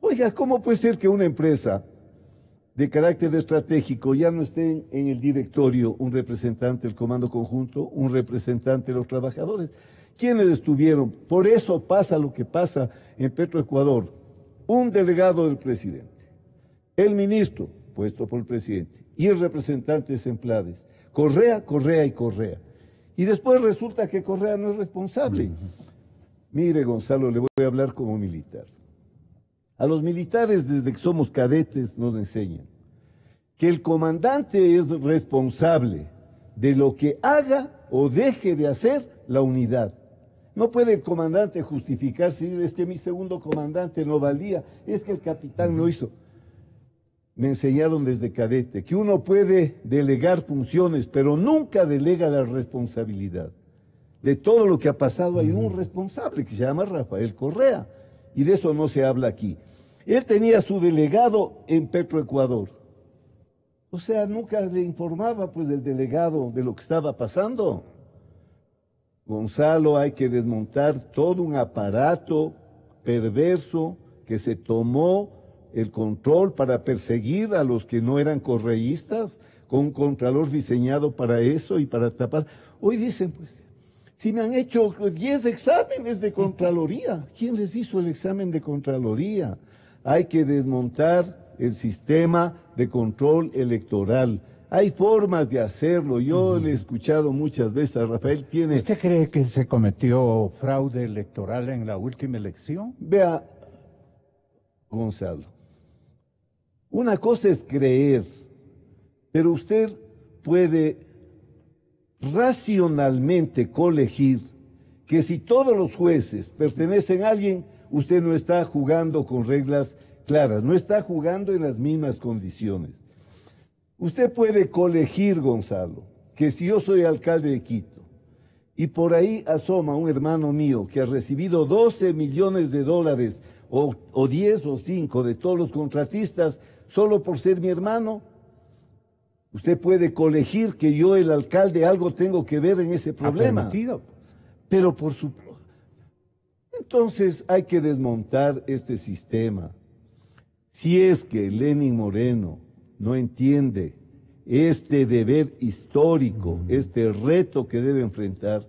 Oiga, ¿cómo puede ser que una empresa de carácter estratégico ya no esté en el directorio un representante del Comando Conjunto, un representante de los trabajadores? ¿Quiénes estuvieron? Por eso pasa lo que pasa en Petroecuador. Un delegado del presidente, el ministro puesto por el presidente y el representante de Semplades. Correa, Correa y Correa. Y después resulta que Correa no es responsable. Mire, Gonzalo, le voy a hablar como militar. A los militares, desde que somos cadetes, nos enseñan que el comandante es responsable de lo que haga o deje de hacer la unidad. No puede el comandante justificarse y decir, es que mi segundo comandante no valía, es que el capitán no hizo. Me enseñaron desde cadete que uno puede delegar funciones, pero nunca delega la responsabilidad. De todo lo que ha pasado hay un responsable que se llama Rafael Correa, y de eso no se habla aquí. Él tenía su delegado en Petroecuador. O sea, nunca le informaba pues del delegado de lo que estaba pasando. Gonzalo, hay que desmontar todo un aparato perverso que se tomó el control para perseguir a los que no eran correístas, con un contralor diseñado para eso y para tapar. Hoy dicen, pues, si me han hecho 10 exámenes de Contraloría, ¿quién les hizo el examen de Contraloría? Hay que desmontar el sistema de control electoral. Hay formas de hacerlo. Yo le he escuchado muchas veces a Rafael. ¿Usted cree que se cometió fraude electoral en la última elección? Vea, Gonzalo, una cosa es creer, pero usted puede racionalmente colegir que si todos los jueces pertenecen a alguien, usted no está jugando con reglas claras, no está jugando en las mismas condiciones. Usted puede colegir, Gonzalo, que si yo soy alcalde de Quito y por ahí asoma un hermano mío que ha recibido 12 millones de dólares o 10 o 5 de todos los contratistas solo por ser mi hermano, usted puede colegir que yo, el alcalde, algo tengo que ver en ese problema. Pero por su... Entonces hay que desmontar este sistema. Si es que Lenín Moreno no entiende este deber histórico, este reto que debe enfrentar,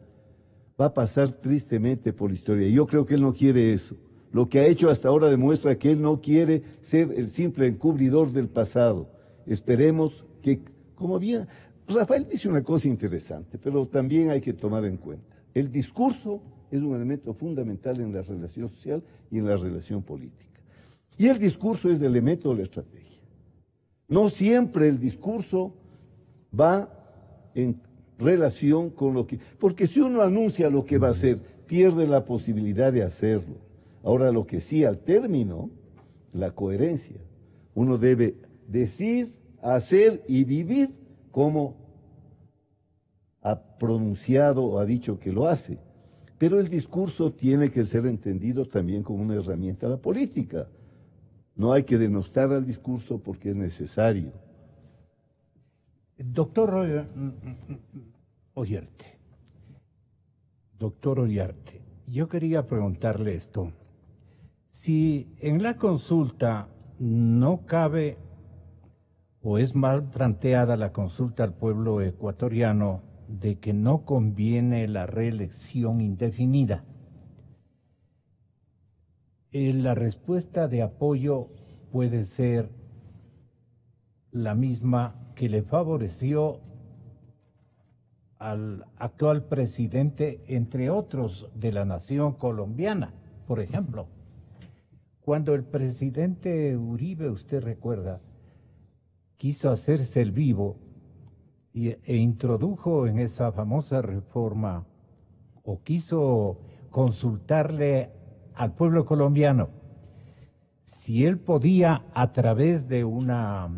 va a pasar tristemente por la historia. Yo creo que él no quiere eso. Lo que ha hecho hasta ahora demuestra que él no quiere ser el simple encubridor del pasado. Esperemos que, como bien, Rafael dice una cosa interesante, pero también hay que tomar en cuenta. El discurso es un elemento fundamental en la relación social y en la relación política. Y el discurso es el elemento de la estrategia. No siempre el discurso va en relación con lo que... Porque si uno anuncia lo que va a hacer, pierde la posibilidad de hacerlo. Ahora, lo que sí, al término, la coherencia. Uno debe decir, hacer y vivir como ha pronunciado o ha dicho que lo hace. Pero el discurso tiene que ser entendido también como una herramienta de la política. No hay que denostar al discurso porque es necesario. Doctor Oyarte, yo quería preguntarle esto. Si en la consulta no cabe o es mal planteada la consulta al pueblo ecuatoriano de que no conviene la reelección indefinida, la respuesta de apoyo puede ser la misma que le favoreció al actual presidente, entre otros, de la nación colombiana, por ejemplo. Cuando el presidente Uribe, usted recuerda, quiso hacerse el vivo e introdujo en esa famosa reforma, o quiso consultarle al pueblo colombiano si él podía, a través de una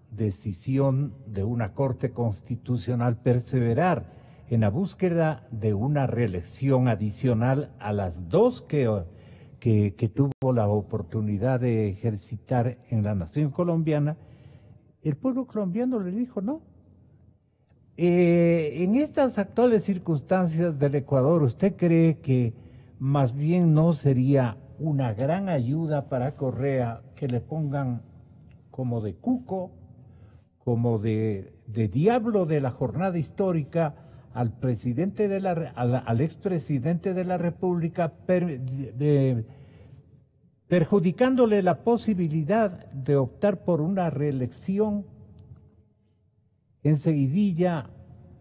decisión de una Corte Constitucional, perseverar en la búsqueda de una reelección adicional a las dos que tuvo la oportunidad de ejercitar en la nación colombiana. El pueblo colombiano le dijo no. En estas actuales circunstancias del Ecuador, ¿usted cree que más bien no sería una gran ayuda para Correa que le pongan como de cuco, como de diablo de la jornada histórica al presidente al expresidente de la República, perjudicándole la posibilidad de optar por una reelección enseguidilla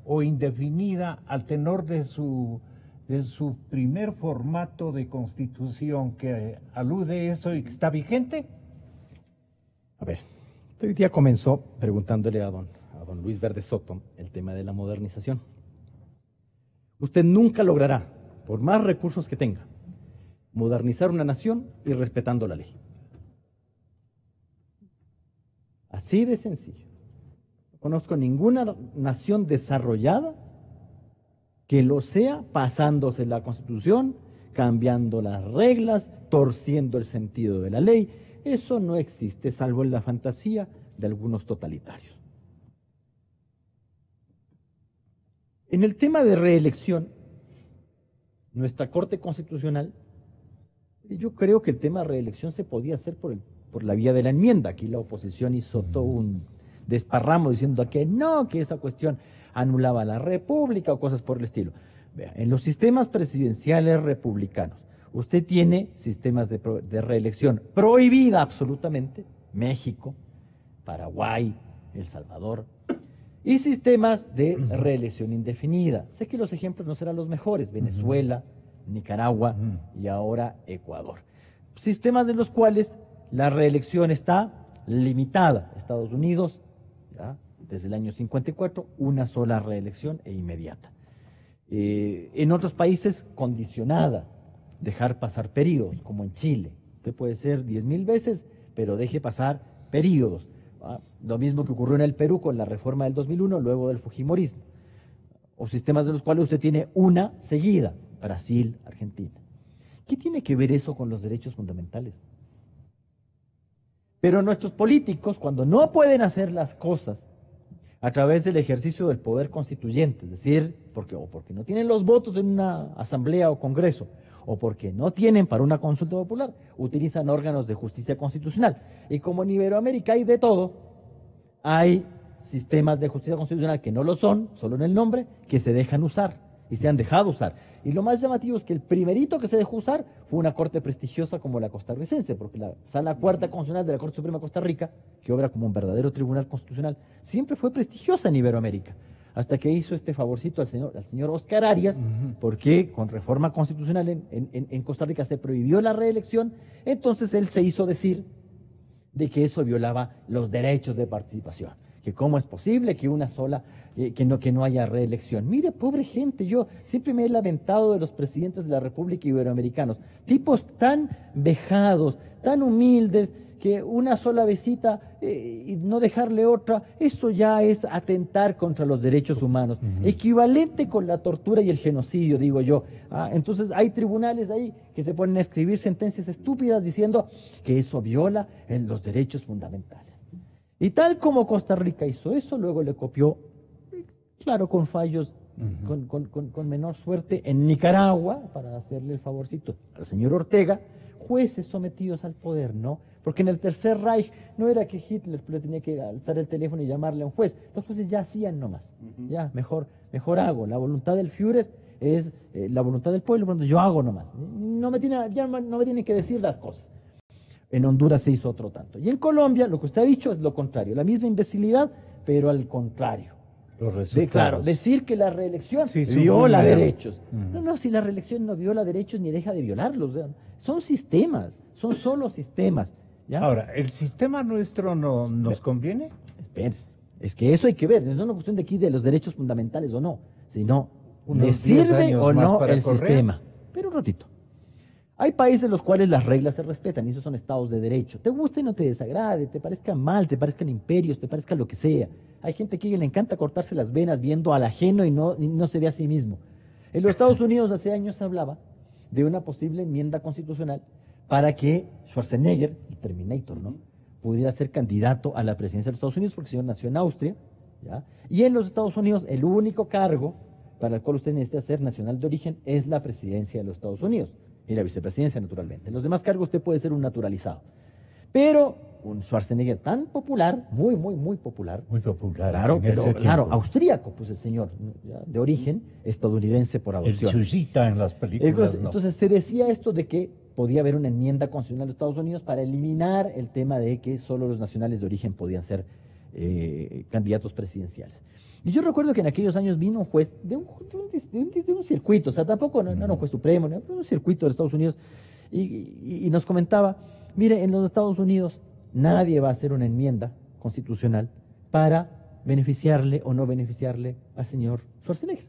o indefinida al tenor de su primer formato de constitución que alude eso y que está vigente? A ver, hoy día comenzó preguntándole a don Luis Verde Soto el tema de la modernización. Usted nunca logrará, por más recursos que tenga, modernizar una nación y respetando la ley. Así de sencillo. No conozco ninguna nación desarrollada que lo sea pasándose la Constitución, cambiando las reglas, torciendo el sentido de la ley. Eso no existe, salvo en la fantasía de algunos totalitarios. En el tema de reelección, nuestra Corte Constitucional, yo creo que el tema de reelección se podía hacer por la vía de la enmienda. Aquí la oposición hizo todo un desparramo diciendo que no, que esa cuestión anulaba la República o cosas por el estilo. Vea, en los sistemas presidenciales republicanos, usted tiene sistemas de reelección prohibida absolutamente, México, Paraguay, El Salvador, y sistemas de reelección indefinida. Sé que los ejemplos no serán los mejores, Venezuela, Nicaragua y ahora Ecuador. Sistemas en los cuales la reelección está limitada. Estados Unidos, ¿ya? Desde el año 54, una sola reelección e inmediata. En otros países, condicionada, dejar pasar periodos, como en Chile. Usted puede ser 10.000 veces, pero deje pasar periodos. Lo mismo que ocurrió en el Perú con la reforma del 2001, luego del fujimorismo. O sistemas de los cuales usted tiene una seguida, Brasil, Argentina. ¿Qué tiene que ver eso con los derechos fundamentales? Pero nuestros políticos, cuando no pueden hacer las cosas a través del ejercicio del poder constituyente, es decir, porque no tienen los votos en una asamblea o congreso, o porque no tienen para una consulta popular, utilizan órganos de justicia constitucional. Y como en Iberoamérica hay de todo, hay sistemas de justicia constitucional que no lo son, solo en el nombre, que se dejan usar y se han dejado usar. Y lo más llamativo es que el primerito que se dejó usar fue una corte prestigiosa como la costarricense, porque la Sala Cuarta Constitucional de la Corte Suprema de Costa Rica, que obra como un verdadero tribunal constitucional, siempre fue prestigiosa en Iberoamérica, hasta que hizo este favorcito al señor Oscar Arias, porque con reforma constitucional en Costa Rica se prohibió la reelección, entonces él se hizo decir de que eso violaba los derechos de participación, que cómo es posible que una sola, que no haya reelección. Mire, pobre gente, yo siempre me he lamentado de los presidentes de la República Iberoamericanos, tipos tan vejados, tan humildes, que una sola visita y no dejarle otra, eso ya es atentar contra los derechos humanos, equivalente con la tortura y el genocidio, digo yo. Entonces hay tribunales ahí que se ponen a escribir sentencias estúpidas diciendo que eso viola los derechos fundamentales. Y tal como Costa Rica hizo eso, luego le copió, claro, con fallos, con menor suerte, en Nicaragua, para hacerle el favorcito al señor Ortega, jueces sometidos al poder, ¿no? Porque en el Tercer Reich no era que Hitler le tenía que alzar el teléfono y llamarle a un juez, los jueces ya hacían nomás, ya, mejor hago, la voluntad del Führer es la voluntad del pueblo, yo hago nomás, no me tienen que decir las cosas. En Honduras se hizo otro tanto. Y en Colombia, lo que usted ha dicho es lo contrario, la misma imbecilidad, pero al contrario. Los resultados. Claro, decir que la reelección viola derechos. No, si la reelección no viola derechos ni deja de violarlos. Son sistemas, son solo sistemas. ¿Ya? Ahora, ¿el sistema nuestro no nos conviene? Espérense, es que eso hay que ver, no es una cuestión de aquí de los derechos fundamentales o no, sino Unos ¿le 10 sirve años o más no para el correr? sistema? Pero un ratito. Hay países en los cuales las reglas se respetan y esos son estados de derecho. Te guste y no te desagrade, te parezca mal, te parezcan imperios, te parezca lo que sea. Hay gente que le encanta cortarse las venas viendo al ajeno y no se ve a sí mismo. En los Estados Unidos hace años se hablaba de una posible enmienda constitucional para que Schwarzenegger, el Terminator, ¿no?, pudiera ser candidato a la presidencia de los Estados Unidos, porque el señor nació en Austria, ¿ya? Y en los Estados Unidos el único cargo para el cual usted necesita ser nacional de origen es la presidencia de los Estados Unidos y la vicepresidencia, naturalmente. En los demás cargos usted puede ser un naturalizado. Pero un Schwarzenegger tan popular, muy popular. Muy popular. Claro, en pero ese claro, tiempo. austríaco, pues el señor, ¿ya?, de origen estadounidense por El adopción. chusita en las películas, no. Entonces se decía esto de que podía haber una enmienda constitucional de Estados Unidos para eliminar el tema de que solo los nacionales de origen podían ser candidatos presidenciales. Y yo recuerdo que en aquellos años vino un juez de un circuito, o sea, tampoco no era un juez supremo, no, un circuito de Estados Unidos, y nos comentaba, mire, en los Estados Unidos nadie va a hacer una enmienda constitucional para beneficiarle o no beneficiarle al señor Schwarzenegger.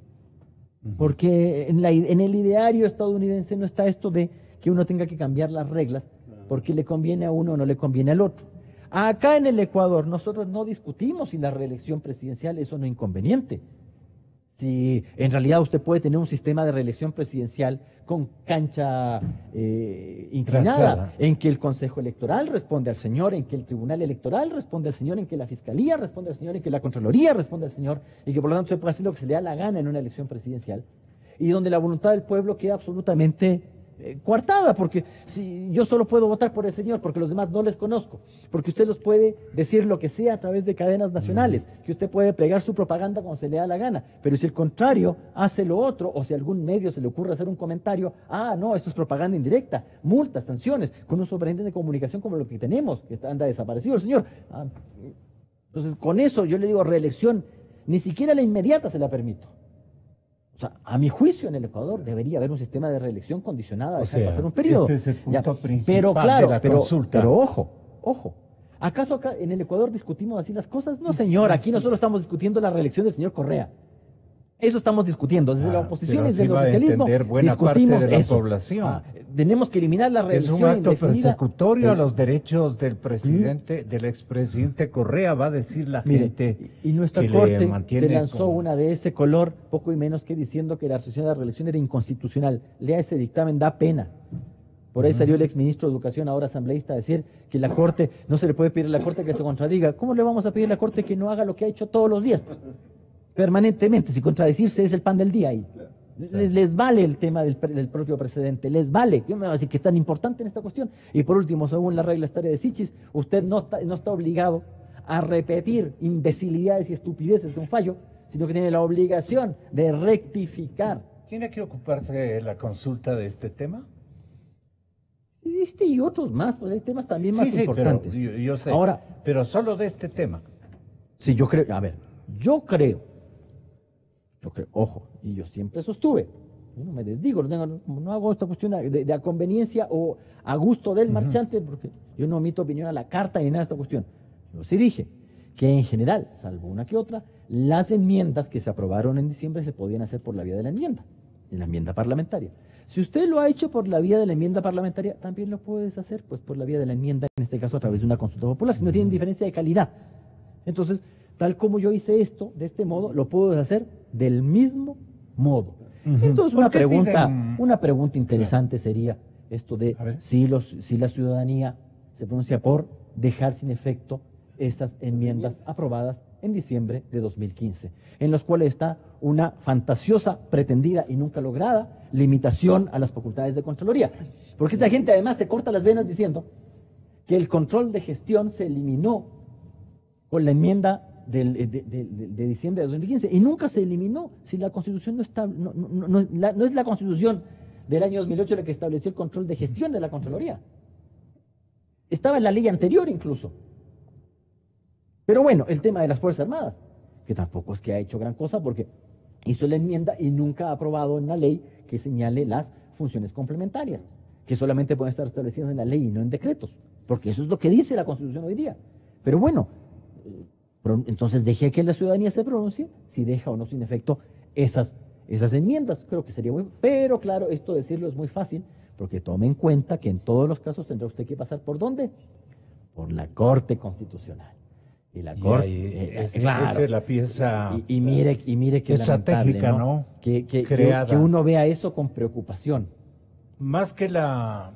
Porque en el ideario estadounidense no está esto de que uno tenga que cambiar las reglas porque le conviene a uno o no le conviene al otro. Acá en el Ecuador nosotros no discutimos si la reelección presidencial es o no inconveniente. Si en realidad usted puede tener un sistema de reelección presidencial con cancha inclinada, Trazada, en que el Consejo Electoral responde al señor, en que el Tribunal Electoral responde al señor, en que la Fiscalía responde al señor, en que la Contraloría responde al señor, y que por lo tanto se puede hacer lo que se le da la gana en una elección presidencial, y donde la voluntad del pueblo queda absolutamente coartada, porque si yo solo puedo votar por el señor, porque los demás no les conozco, porque usted los puede decir lo que sea a través de cadenas nacionales, que usted puede plegar su propaganda cuando se le da la gana, pero si el contrario hace lo otro, o si a algún medio se le ocurre hacer un comentario, no, esto es propaganda indirecta, multas, sanciones, con un superintendente de comunicación como lo que tenemos, que anda desaparecido el señor. Entonces, con eso yo le digo, reelección, ni siquiera la inmediata se la permito. O sea, a mi juicio en el Ecuador debería haber un sistema de reelección condicionada a dejar pasar un periodo. Este es el punto principal pero claro, de la consulta. pero ojo. ¿Acaso acá en el Ecuador discutimos así las cosas? No, señor, aquí nosotros estamos discutiendo la reelección del señor Correa. Eso estamos discutiendo. Desde la oposición pero y desde sí el va a oficialismo entender buena discutimos parte de la eso. población. Tenemos que eliminar la Es reelección un acto indefinida. persecutorio a los derechos del presidente, del expresidente Correa, va a decir la Mire, gente y nuestra que le corte mantiene se lanzó como- una de ese color, poco y menos que diciendo que la restricción de la reelección era inconstitucional. Lea ese dictamen, da pena. Por ahí salió el exministro de Educación, ahora asambleísta, a decir que la Corte, no se le puede pedir a la Corte que se contradiga. ¿Cómo le vamos a pedir a la Corte que no haga lo que ha hecho todos los días? Pues, permanentemente, si contradecirse es el pan del día ahí. Les vale el tema del propio precedente, les vale. Yo me voy a decir que es tan importante en esta cuestión. Y por último, según la regla estaria de Sichis, usted no está obligado a repetir imbecilidades y estupideces de un fallo, sino que tiene la obligación de rectificar. ¿Tiene que ocuparse la consulta de este tema? Y otros más, pues hay temas también más importantes. Pero yo sé, Ahora, pero solo de este tema. sí, yo creo, yo creo, ojo, y yo siempre sostuve, yo no me desdigo, no hago esta cuestión de a conveniencia o a gusto del marchante, porque yo no omito opinión a la carta ni nada de esta cuestión. Yo sí dije que en general, salvo una que otra, las enmiendas que se aprobaron en diciembre se podían hacer por la vía de la enmienda parlamentaria. Si usted lo ha hecho por la vía de la enmienda parlamentaria, también lo puedes hacer pues por la vía de la enmienda, en este caso a través de una consulta popular, si no tienen diferencia de calidad. Entonces, tal como yo hice esto, de este modo, lo puedo hacer del mismo modo. Entonces, una pregunta interesante sería esto de si la ciudadanía se pronuncia por dejar sin efecto estas enmiendas aprobadas en diciembre de 2015, en los cuales está una fantasiosa, pretendida y nunca lograda limitación a las facultades de Contraloría. Porque esta gente además se corta las venas diciendo que el control de gestión se eliminó con la enmienda de diciembre de 2015 y nunca se eliminó si la Constitución no es la Constitución del año 2008 la que estableció el control de gestión de la Contraloría. Estaba en la ley anterior incluso. Pero bueno, el tema de las Fuerzas Armadas, que tampoco es que ha hecho gran cosa porque hizo la enmienda y nunca ha aprobado en la ley que señale las funciones complementarias, que solamente pueden estar establecidas en la ley y no en decretos, porque eso es lo que dice la Constitución hoy día. Pero bueno, entonces deje que la ciudadanía se pronuncie si deja o no sin efecto esas enmiendas. Creo que sería muy... Pero claro, esto decirlo es muy fácil, porque tome en cuenta que en todos los casos tendrá usted que pasar ¿por dónde? Por la Corte Constitucional. Y la Corte, claro, esa es la pieza y mire que estratégica, ¿no? Que creada. uno vea eso con preocupación. Más que la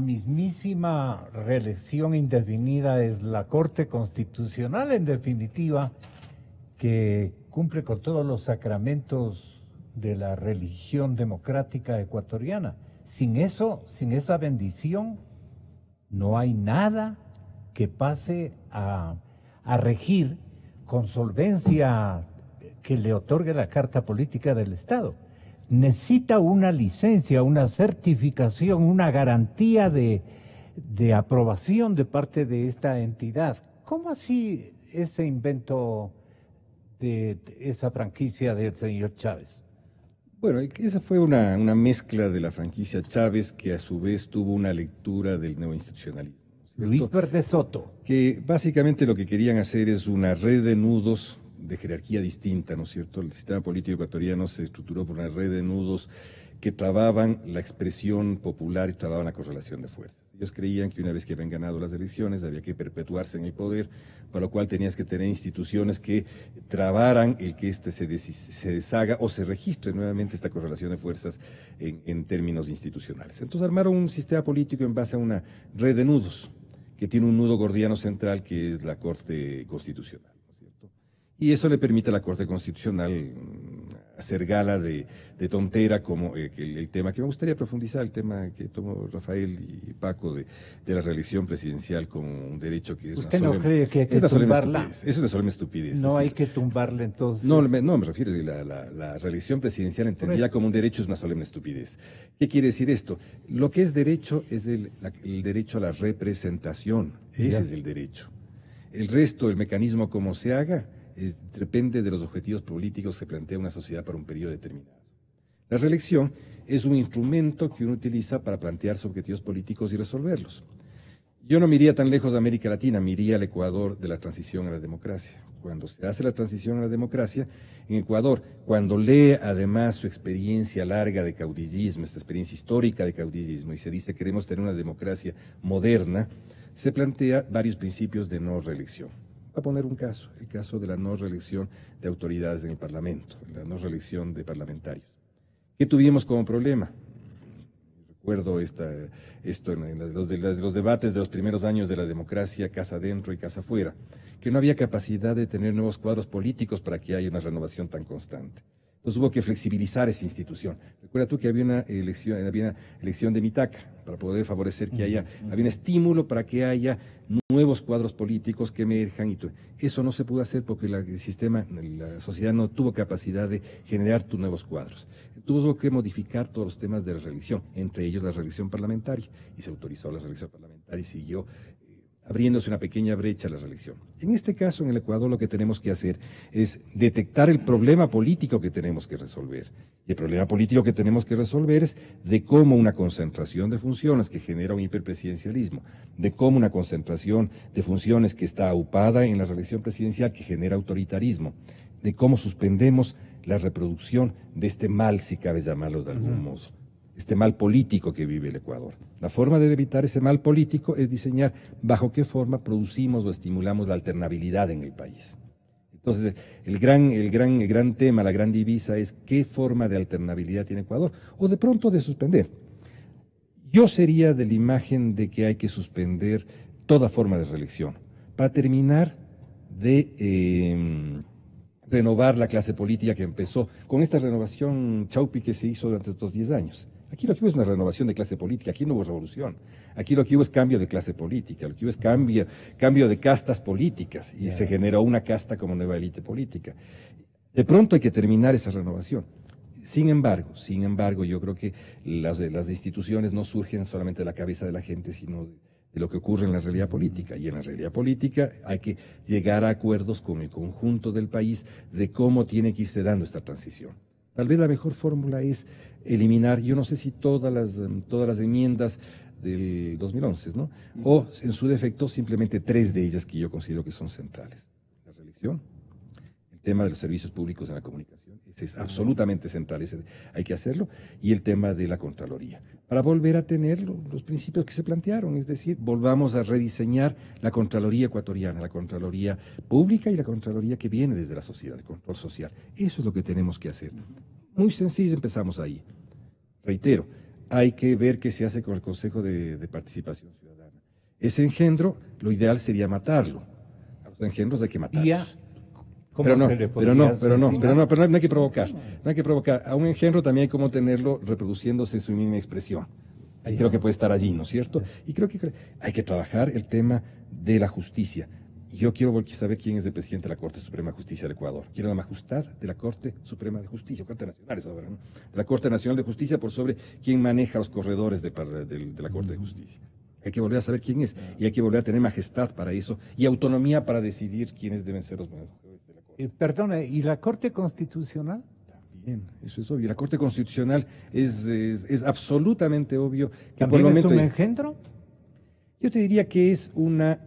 mismísima reelección indefinida es la Corte Constitucional, en definitiva, que cumple con todos los sacramentos de la religión democrática ecuatoriana. Sin eso, sin esa bendición, no hay nada que pase a regir con solvencia que le otorgue la Carta Política del Estado. Necesita una licencia, una certificación, una garantía de aprobación de parte de esta entidad. ¿Cómo así ese invento de esa franquicia del señor Chávez? Bueno, esa fue una mezcla de la franquicia Chávez que a su vez tuvo una lectura del neoinstitucionalismo. Luis Verde Soto. Que básicamente lo que querían hacer es una red de nudos de jerarquía distinta, ¿no es cierto? El sistema político ecuatoriano se estructuró por una red de nudos que trababan la expresión popular y trababan la correlación de fuerzas. Ellos creían que una vez que habían ganado las elecciones había que perpetuarse en el poder, para lo cual tenías que tener instituciones que trabaran el que éste se deshaga o se registre nuevamente esta correlación de fuerzas en términos institucionales. Entonces armaron un sistema político en base a una red de nudos, que tiene un nudo gordiano central que es la Corte Constitucional, ¿no es cierto? Y eso le permite a la Corte Constitucional hacer gala de tontera como el tema que me gustaría profundizar, el tema que tomó Rafael y Paco de la reelección presidencial como un derecho que es ¿Usted una no cree que hay que tumbarla? Es una solemne estupidez. No es hay decir, que tumbarla entonces. no, me refiero a que la reelección presidencial entendida como un derecho es una solemne estupidez. ¿Qué quiere decir esto? Lo que es derecho es el derecho a la representación. Ese es el derecho. El resto, el mecanismo como se haga, depende de los objetivos políticos que plantea una sociedad para un periodo determinado. La reelección es un instrumento que uno utiliza para plantear sus objetivos políticos y resolverlos. Yo no me iría tan lejos de América Latina, me iría al Ecuador de la transición a la democracia. Cuando se hace la transición a la democracia, en Ecuador, cuando lee además su experiencia larga de caudillismo, esta experiencia histórica de caudillismo, y se dice queremos tener una democracia moderna, se plantea varios principios de no reelección. Voy a poner un caso, el caso de la no reelección de autoridades en el Parlamento, la no reelección de parlamentarios. ¿Qué tuvimos como problema? Recuerdo esto en los debates de los primeros años de la democracia, casa adentro y casa afuera, que no había capacidad de tener nuevos cuadros políticos para que haya una renovación tan constante. Entonces hubo que flexibilizar esa institución. Recuerda tú que había una elección de Mitaca para poder favorecer que había un estímulo para que haya nuevos cuadros políticos que emerjan y todo. Eso no se pudo hacer porque el sistema, la sociedad no tuvo capacidad de generar nuevos cuadros. Tuvo que modificar todos los temas de la reelección, entre ellos la reelección parlamentaria, y se autorizó la reelección parlamentaria y siguió abriéndose una pequeña brecha a la reelección. En este caso, en el Ecuador, lo que tenemos que hacer es detectar el problema político que tenemos que resolver. Y el problema político que tenemos que resolver es de cómo una concentración de funciones que genera un hiperpresidencialismo, de cómo una concentración de funciones que está aupada en la reelección presidencial que genera autoritarismo, de cómo suspendemos la reproducción de este mal, si cabe llamarlo de algún modo, este mal político que vive el Ecuador. La forma de evitar ese mal político es diseñar bajo qué forma producimos o estimulamos la alternabilidad en el país. Entonces, el gran tema, la gran divisa es qué forma de alternabilidad tiene Ecuador, o de pronto de suspender. Yo sería de la imagen de que hay que suspender toda forma de reelección para terminar de renovar la clase política que empezó con esta renovación chaupi que se hizo durante estos 10 años. Aquí lo que hubo es una renovación de clase política, aquí no hubo revolución, aquí lo que hubo es cambio de clase política, lo que hubo es cambio de castas políticas y se generó una casta como nueva élite política. De pronto hay que terminar esa renovación. Sin embargo, yo creo que las instituciones no surgen solamente de la cabeza de la gente, sino de lo que ocurre en la realidad política. Y en la realidad política hay que llegar a acuerdos con el conjunto del país de cómo tiene que irse dando esta transición. Tal vez la mejor fórmula es eliminar, yo no sé si todas las enmiendas del 2011, ¿no? O en su defecto simplemente 3 de ellas que yo considero que son centrales. La reelección, el tema de los servicios públicos en la comunicación, ese es absolutamente central, ese hay que hacerlo, y el tema de la Contraloría, para volver a tener los principios que se plantearon, es decir, volvamos a rediseñar la Contraloría ecuatoriana, la Contraloría pública y la Contraloría que viene desde la sociedad, el control social. Eso es lo que tenemos que hacer. Muy sencillo, empezamos ahí. Reitero, hay que ver qué se hace con el Consejo de Participación Ciudadana. Ese engendro, lo ideal sería matarlo. A los engendros hay que matarlos. Pero no hay que provocar. No hay que provocar. A un engendro también hay como tenerlo reproduciéndose en su mínima expresión. Ahí creo que puede estar allí, ¿no es cierto? Y creo que hay que trabajar el tema de la justicia. Yo quiero saber quién es el presidente de la Corte Suprema de Justicia del Ecuador. Quiero la majestad de la Corte Suprema de Justicia, Corte Nacional es ahora, ¿no? De la Corte Nacional de Justicia por sobre quién maneja los corredores de la Corte de Justicia. Hay que volver a saber quién es y hay que volver a tener majestad para eso y autonomía para decidir quiénes deben ser los jueces de la Corte. Perdone, ¿y la Corte Constitucional? También, eso es obvio. La Corte Constitucional es absolutamente obvio que ¿También por el momento es un engendro? Yo te diría que es una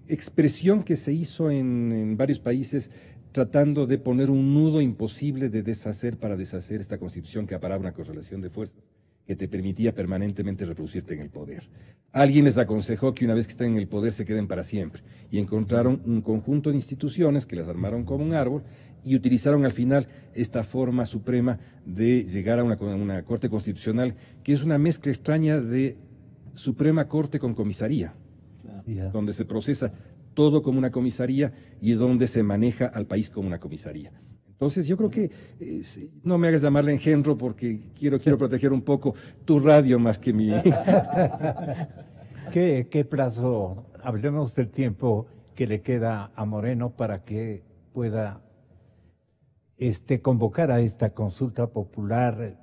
expresión que se hizo en varios países tratando de poner un nudo imposible de deshacer para deshacer esta constitución que aparaba una correlación de fuerzas que te permitía permanentemente reproducirte en el poder. Alguien les aconsejó que una vez que estén en el poder se queden para siempre y encontraron un conjunto de instituciones que las armaron como un árbol y utilizaron al final esta forma suprema de llegar a una Corte Constitucional que es una mezcla extraña de Suprema Corte con comisaría, donde se procesa todo como una comisaría y donde se maneja al país como una comisaría. Entonces yo creo que no me hagas llamarle engendro porque quiero proteger un poco tu radio más que mi... ¿Qué plazo? Hablemos del tiempo que le queda a Moreno para que pueda convocar a esta consulta popular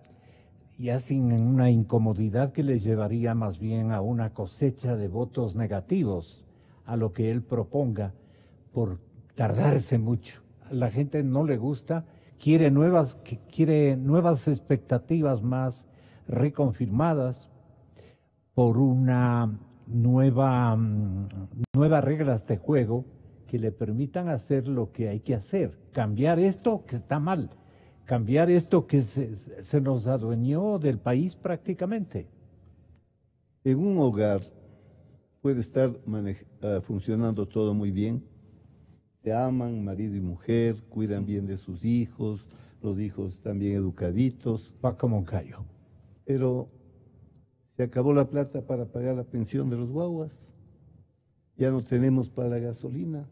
ya sin una incomodidad que le llevaría más bien a una cosecha de votos negativos a lo que él proponga por tardarse mucho. A la gente no le gusta, quiere nuevas expectativas más reconfirmadas por una nuevas reglas de juego que le permitan hacer lo que hay que hacer, cambiar esto que está mal, cambiar esto que se nos adueñó del país prácticamente. En un hogar puede estar funcionando todo muy bien. Se aman, marido y mujer, cuidan bien de sus hijos, los hijos están bien educaditos. Va como un callo. Pero se acabó la plata para pagar la pensión de los guaguas. Ya no tenemos para la gasolina.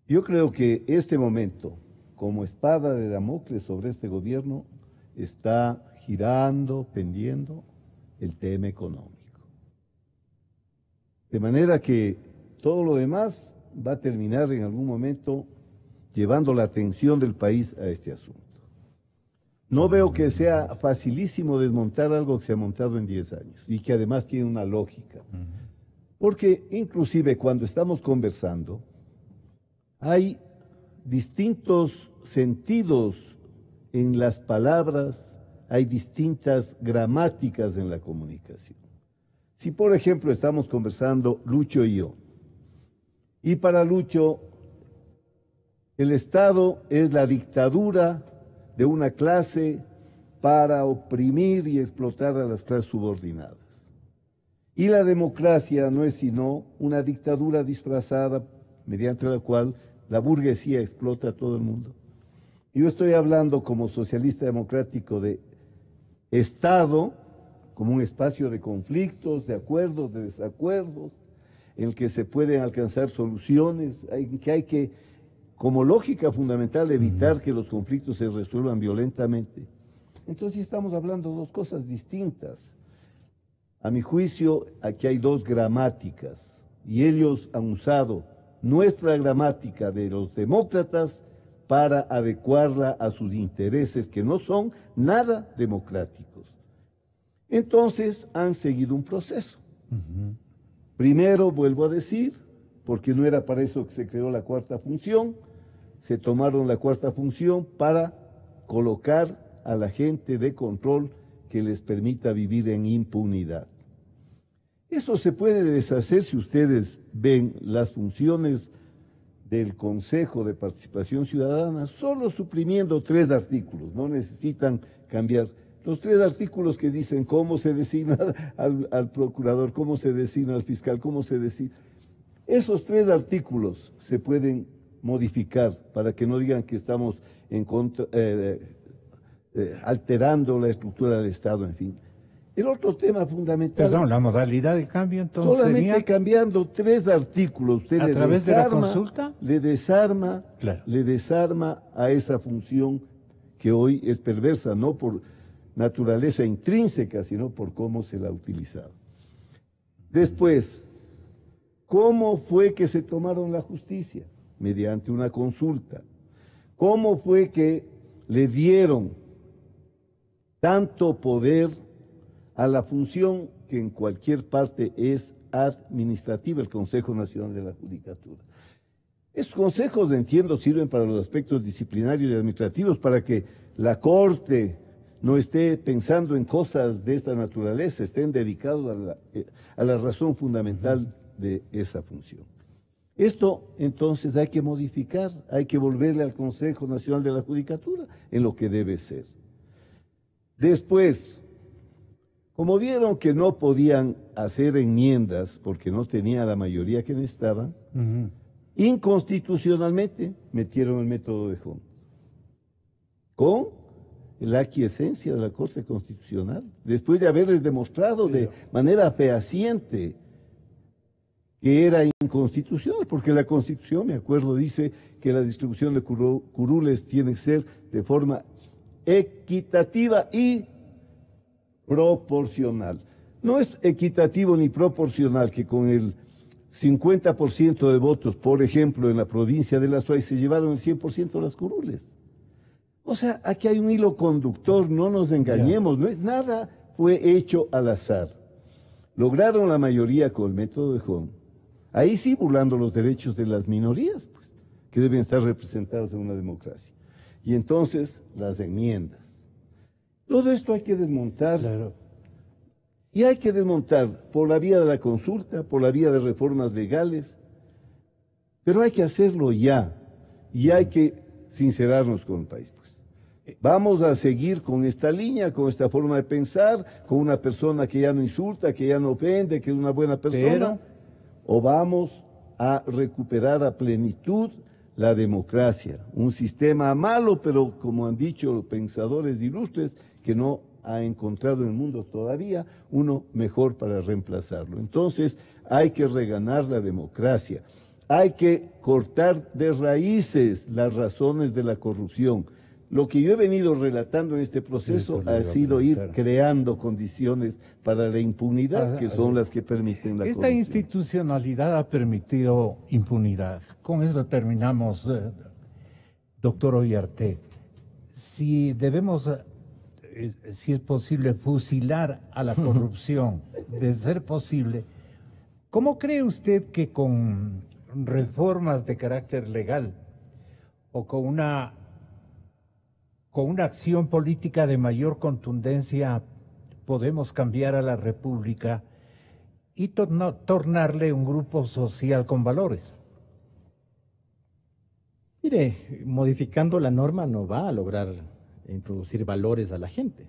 Yo creo que este momento, como espada de Damocles sobre este gobierno, está girando, pendiendo el tema económico. De manera que todo lo demás va a terminar en algún momento llevando la atención del país a este asunto. No veo que sea facilísimo desmontar algo que se ha montado en 10 años y que además tiene una lógica. Porque inclusive cuando estamos conversando, hay distintos sentidos en las palabras, hay distintas gramáticas en la comunicación. Si, por ejemplo, estamos conversando Lucho y yo, y para Lucho el Estado es la dictadura de una clase para oprimir y explotar a las clases subordinadas. Y la democracia no es sino una dictadura disfrazada mediante la cual la burguesía explota a todo el mundo. Yo estoy hablando como socialista democrático de Estado como un espacio de conflictos, de acuerdos, de desacuerdos, en el que se pueden alcanzar soluciones, en que hay que, como lógica fundamental, evitar que los conflictos se resuelvan violentamente. Entonces estamos hablando de dos cosas distintas. A mi juicio, aquí hay dos gramáticas, y ellos han usado nuestra gramática de los demócratas para adecuarla a sus intereses, que no son nada democráticos. Entonces han seguido un proceso. Primero, vuelvo a decir, porque no era para eso que se creó la cuarta función, se tomaron la cuarta función para colocar a la gente de control que les permita vivir en impunidad. Esto se puede deshacer si ustedes ven las funciones del Consejo de Participación Ciudadana, solo suprimiendo 3 artículos, no necesitan cambiar. Los 3 artículos que dicen cómo se designa al procurador, cómo se designa al fiscal, cómo se designa. Esos 3 artículos se pueden modificar para que no digan que estamos en contra, alterando la estructura del Estado, en fin. El otro tema fundamental... Perdón, la modalidad de cambio entonces solamente sería... cambiando 3 artículos. Usted ¿A través de la consulta? Le desarma, claro, le desarma a esa función que hoy es perversa, no por naturaleza intrínseca, sino por cómo se la ha utilizado. Después, ¿cómo fue que se tomaron la justicia? Mediante una consulta. ¿Cómo fue que le dieron tanto poder a la función que en cualquier parte es administrativa, el Consejo Nacional de la Judicatura? Estos consejos, entiendo, sirven para los aspectos disciplinarios y administrativos, para que la Corte no esté pensando en cosas de esta naturaleza, estén dedicados a la razón fundamental de esa función. Esto, entonces, hay que modificar, hay que volverle al Consejo Nacional de la Judicatura en lo que debe ser. Después, como vieron que no podían hacer enmiendas porque no tenían la mayoría que necesitaban, inconstitucionalmente metieron el método de Hont, con la aquiescencia de la Corte Constitucional, después de haberles demostrado de manera fehaciente que era inconstitucional, porque la Constitución, me acuerdo, dice que la distribución de curules tiene que ser de forma equitativa y proporcional. No es equitativo ni proporcional que con el 50% de votos, por ejemplo, en la provincia de La Suay, se llevaron el 100% de las curules. O sea, aquí hay un hilo conductor, no nos engañemos, no es nada fue hecho al azar. Lograron la mayoría con el método de Hont. Ahí sí burlando los derechos de las minorías, pues, que deben estar representadas en una democracia. Y entonces, las enmiendas. Todo esto hay que desmontar. Claro. Y hay que desmontar por la vía de la consulta, por la vía de reformas legales, pero hay que hacerlo ya, y hay que sincerarnos con el país, pues. Vamos a seguir con esta línea, con esta forma de pensar, con una persona que ya no insulta, que ya no ofende, que es una buena persona, o vamos a recuperar a plenitud la democracia, un sistema malo, pero como han dicho pensadores ilustres, que no ha encontrado en el mundo todavía uno mejor para reemplazarlo. Entonces hay que reganar la democracia, hay que cortar de raíces las razones de la corrupción. Lo que yo he venido relatando en este proceso ha sido ir creando condiciones para la impunidad, que son las que permiten la corrupción. Esta institucionalidad ha permitido impunidad. Con eso terminamos, doctor Oyarte. Si debemos, si es posible, fusilar a la corrupción, de ser posible, ¿cómo cree usted que con reformas de carácter legal o con una acción política de mayor contundencia podemos cambiar a la República y tornarle un grupo social con valores? Mire, modificando la norma no va a lograr introducir valores a la gente.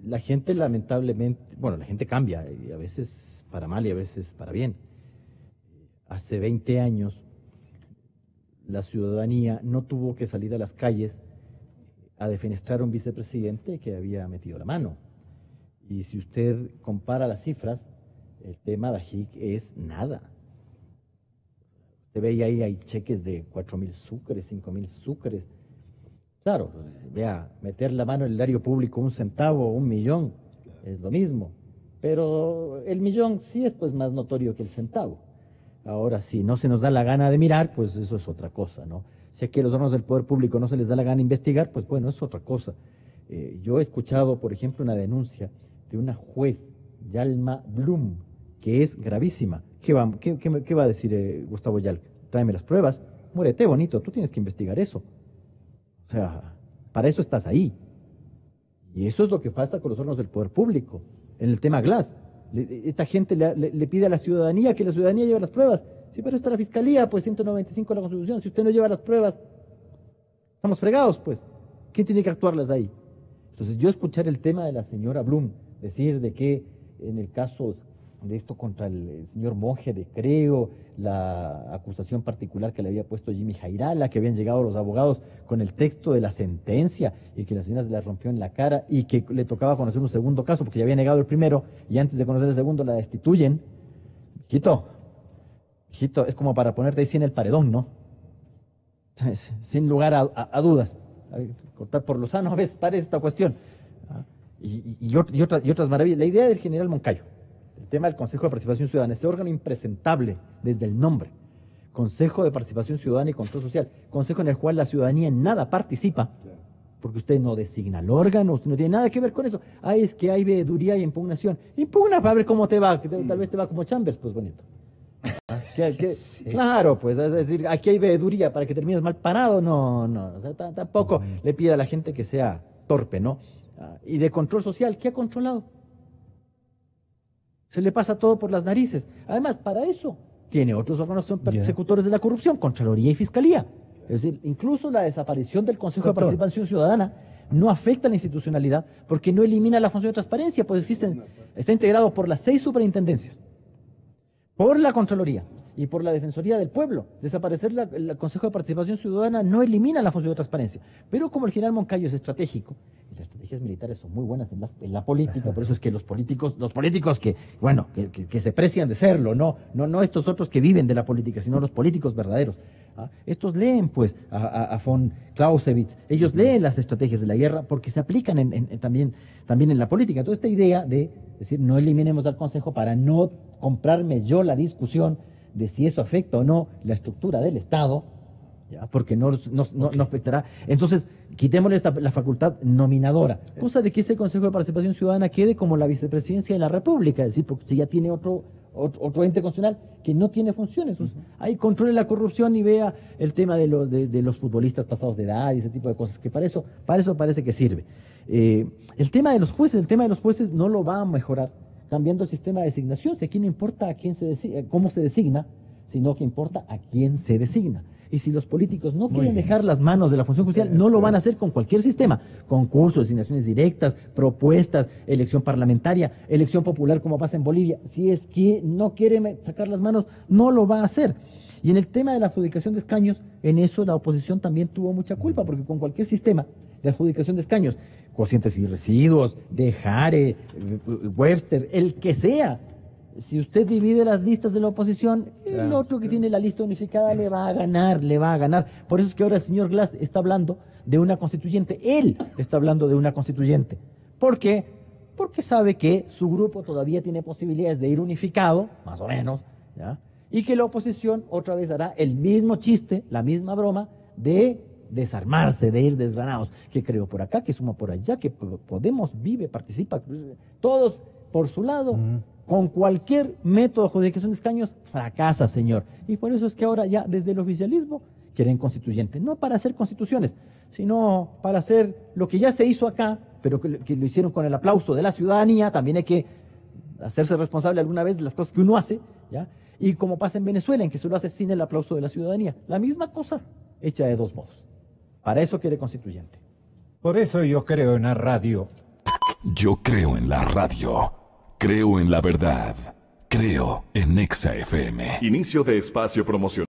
La gente lamentablemente, bueno, la gente cambia, y a veces para mal y a veces para bien. Hace 20 años la ciudadanía no tuvo que salir a las calles a defenestrar a un vicepresidente que había metido la mano. Y si usted compara las cifras, el tema de Ajic es nada. Usted ve ahí hay cheques de 4.000 sucres, 5.000 sucres. Claro, vea, meter la mano en el erario público 1 centavo, 1 millón, es lo mismo. Pero el millón sí es pues más notorio que el centavo. Ahora, si no se nos da la gana de mirar, pues eso es otra cosa, ¿no? Si es que a los órganos del poder público no se les da la gana de investigar, pues bueno, es otra cosa. Yo he escuchado, por ejemplo, una denuncia de una juez, Yalma Blum, que es gravísima. ¿Qué va a decir Gustavo Yal? Tráeme las pruebas, muérete bonito, tú tienes que investigar eso. O sea, para eso estás ahí. Y eso es lo que pasa con los órganos del poder público. En el tema Glass, esta gente le pide a la ciudadanía que la ciudadanía lleve las pruebas. Sí, pero está la fiscalía, pues 195 de la Constitución. Si usted no lleva las pruebas, estamos fregados, pues. ¿Quién tiene que actuarlas ahí? Entonces, yo escuchar el tema de la señora Blum, decir de que en el caso de esto contra el señor Monge de Creo, la acusación particular que le había puesto Jimmy Jairala, que habían llegado los abogados con el texto de la sentencia y que la señora se la rompió en la cara y que le tocaba conocer un segundo caso porque ya había negado el primero y antes de conocer el segundo la destituyen. Hijito, es como para ponerte ahí sin el paredón, ¿no? Sin lugar a dudas. Cortar por lo sano a veces parece esta cuestión. Y otras maravillas. La idea del general Moncayo, el tema del Consejo de Participación Ciudadana, este órgano impresentable desde el nombre, Consejo de Participación Ciudadana y Control Social, consejo en el cual la ciudadanía en nada participa, porque usted no designa el órgano, usted no tiene nada que ver con eso. Es que hay veeduría y impugnación. Impugna para ver cómo te va, que tal vez te va como Chambers, pues bonito. Claro, pues, es decir, aquí hay veeduría para que termines mal parado, no, o sea, tampoco le pide a la gente que sea torpe, ¿no? Y de control social, ¿qué ha controlado? Se le pasa todo por las narices. Además, para eso tiene otros órganos persecutores de la corrupción, Contraloría y Fiscalía. Es decir, incluso la desaparición del Consejo de Participación Ciudadana no afecta a la institucionalidad porque no elimina la función de transparencia, pues está integrado por las 6 superintendencias, por la Contraloría y por la Defensoría del Pueblo. Desaparecer el Consejo de Participación Ciudadana no elimina la función de transparencia. Pero como el general Moncayo es estratégico, y las estrategias militares son muy buenas en la política, por eso es que los políticos que, bueno, que se precian de serlo, no estos otros que viven de la política, sino los políticos verdaderos. Estos leen, pues, a von Clausewitz, ellos leen las estrategias de la guerra porque se aplican también en la política. Entonces, esta idea de decir, no eliminemos al Consejo para no comprarme yo la discusión de si eso afecta o no la estructura del Estado, ¿ya? Porque no afectará. Entonces, quitémosle la facultad nominadora, cosa de que este Consejo de Participación Ciudadana quede como la vicepresidencia de la República, es decir, porque usted ya tiene otro otro ente constitucional que no tiene funciones. Ahí controle la corrupción y vea el tema de los futbolistas pasados de edad y ese tipo de cosas, que para eso parece que sirve. El tema de los jueces no lo va a mejorar cambiando el sistema de designación. Si aquí no importa a quién cómo se designa, sino que importa a quién se designa. Y si los políticos no quieren dejar las manos de la función judicial, no lo van a hacer con cualquier sistema. Concursos, designaciones directas, propuestas, elección parlamentaria, elección popular como pasa en Bolivia. Si es que no quiere sacar las manos, no lo va a hacer. Y en el tema de la adjudicación de escaños, en eso la oposición también tuvo mucha culpa, porque con cualquier sistema de adjudicación de escaños, cocientes y residuos, de Jare, Webster, el que sea, si usted divide las listas de la oposición, el otro que tiene la lista unificada le va a ganar. Por eso es que ahora el señor Glass está hablando de una constituyente. Él está hablando de una constituyente. ¿Por qué? Porque sabe que su grupo todavía tiene posibilidades de ir unificado, más o menos, ¿ya? Y que la oposición otra vez hará el mismo chiste, la misma broma de desarmarse, de ir desgranados. Que creo por acá, que suma por allá, que Podemos vive, participa, todos por su lado. Con cualquier método de adjudicación de escaños, fracasa, señor. Y por eso es que ahora ya desde el oficialismo quieren constituyente. No para hacer constituciones, sino para hacer lo que ya se hizo acá, pero que lo hicieron con el aplauso de la ciudadanía. También hay que hacerse responsable alguna vez de las cosas que uno hace, ¿ya? Y como pasa en Venezuela, en que se lo hace sin el aplauso de la ciudadanía. La misma cosa, hecha de dos modos. Para eso quiere constituyente. Por eso yo creo en la radio. Yo creo en la radio. Creo en la verdad. Creo en Exa FM. Inicio de espacio promocional.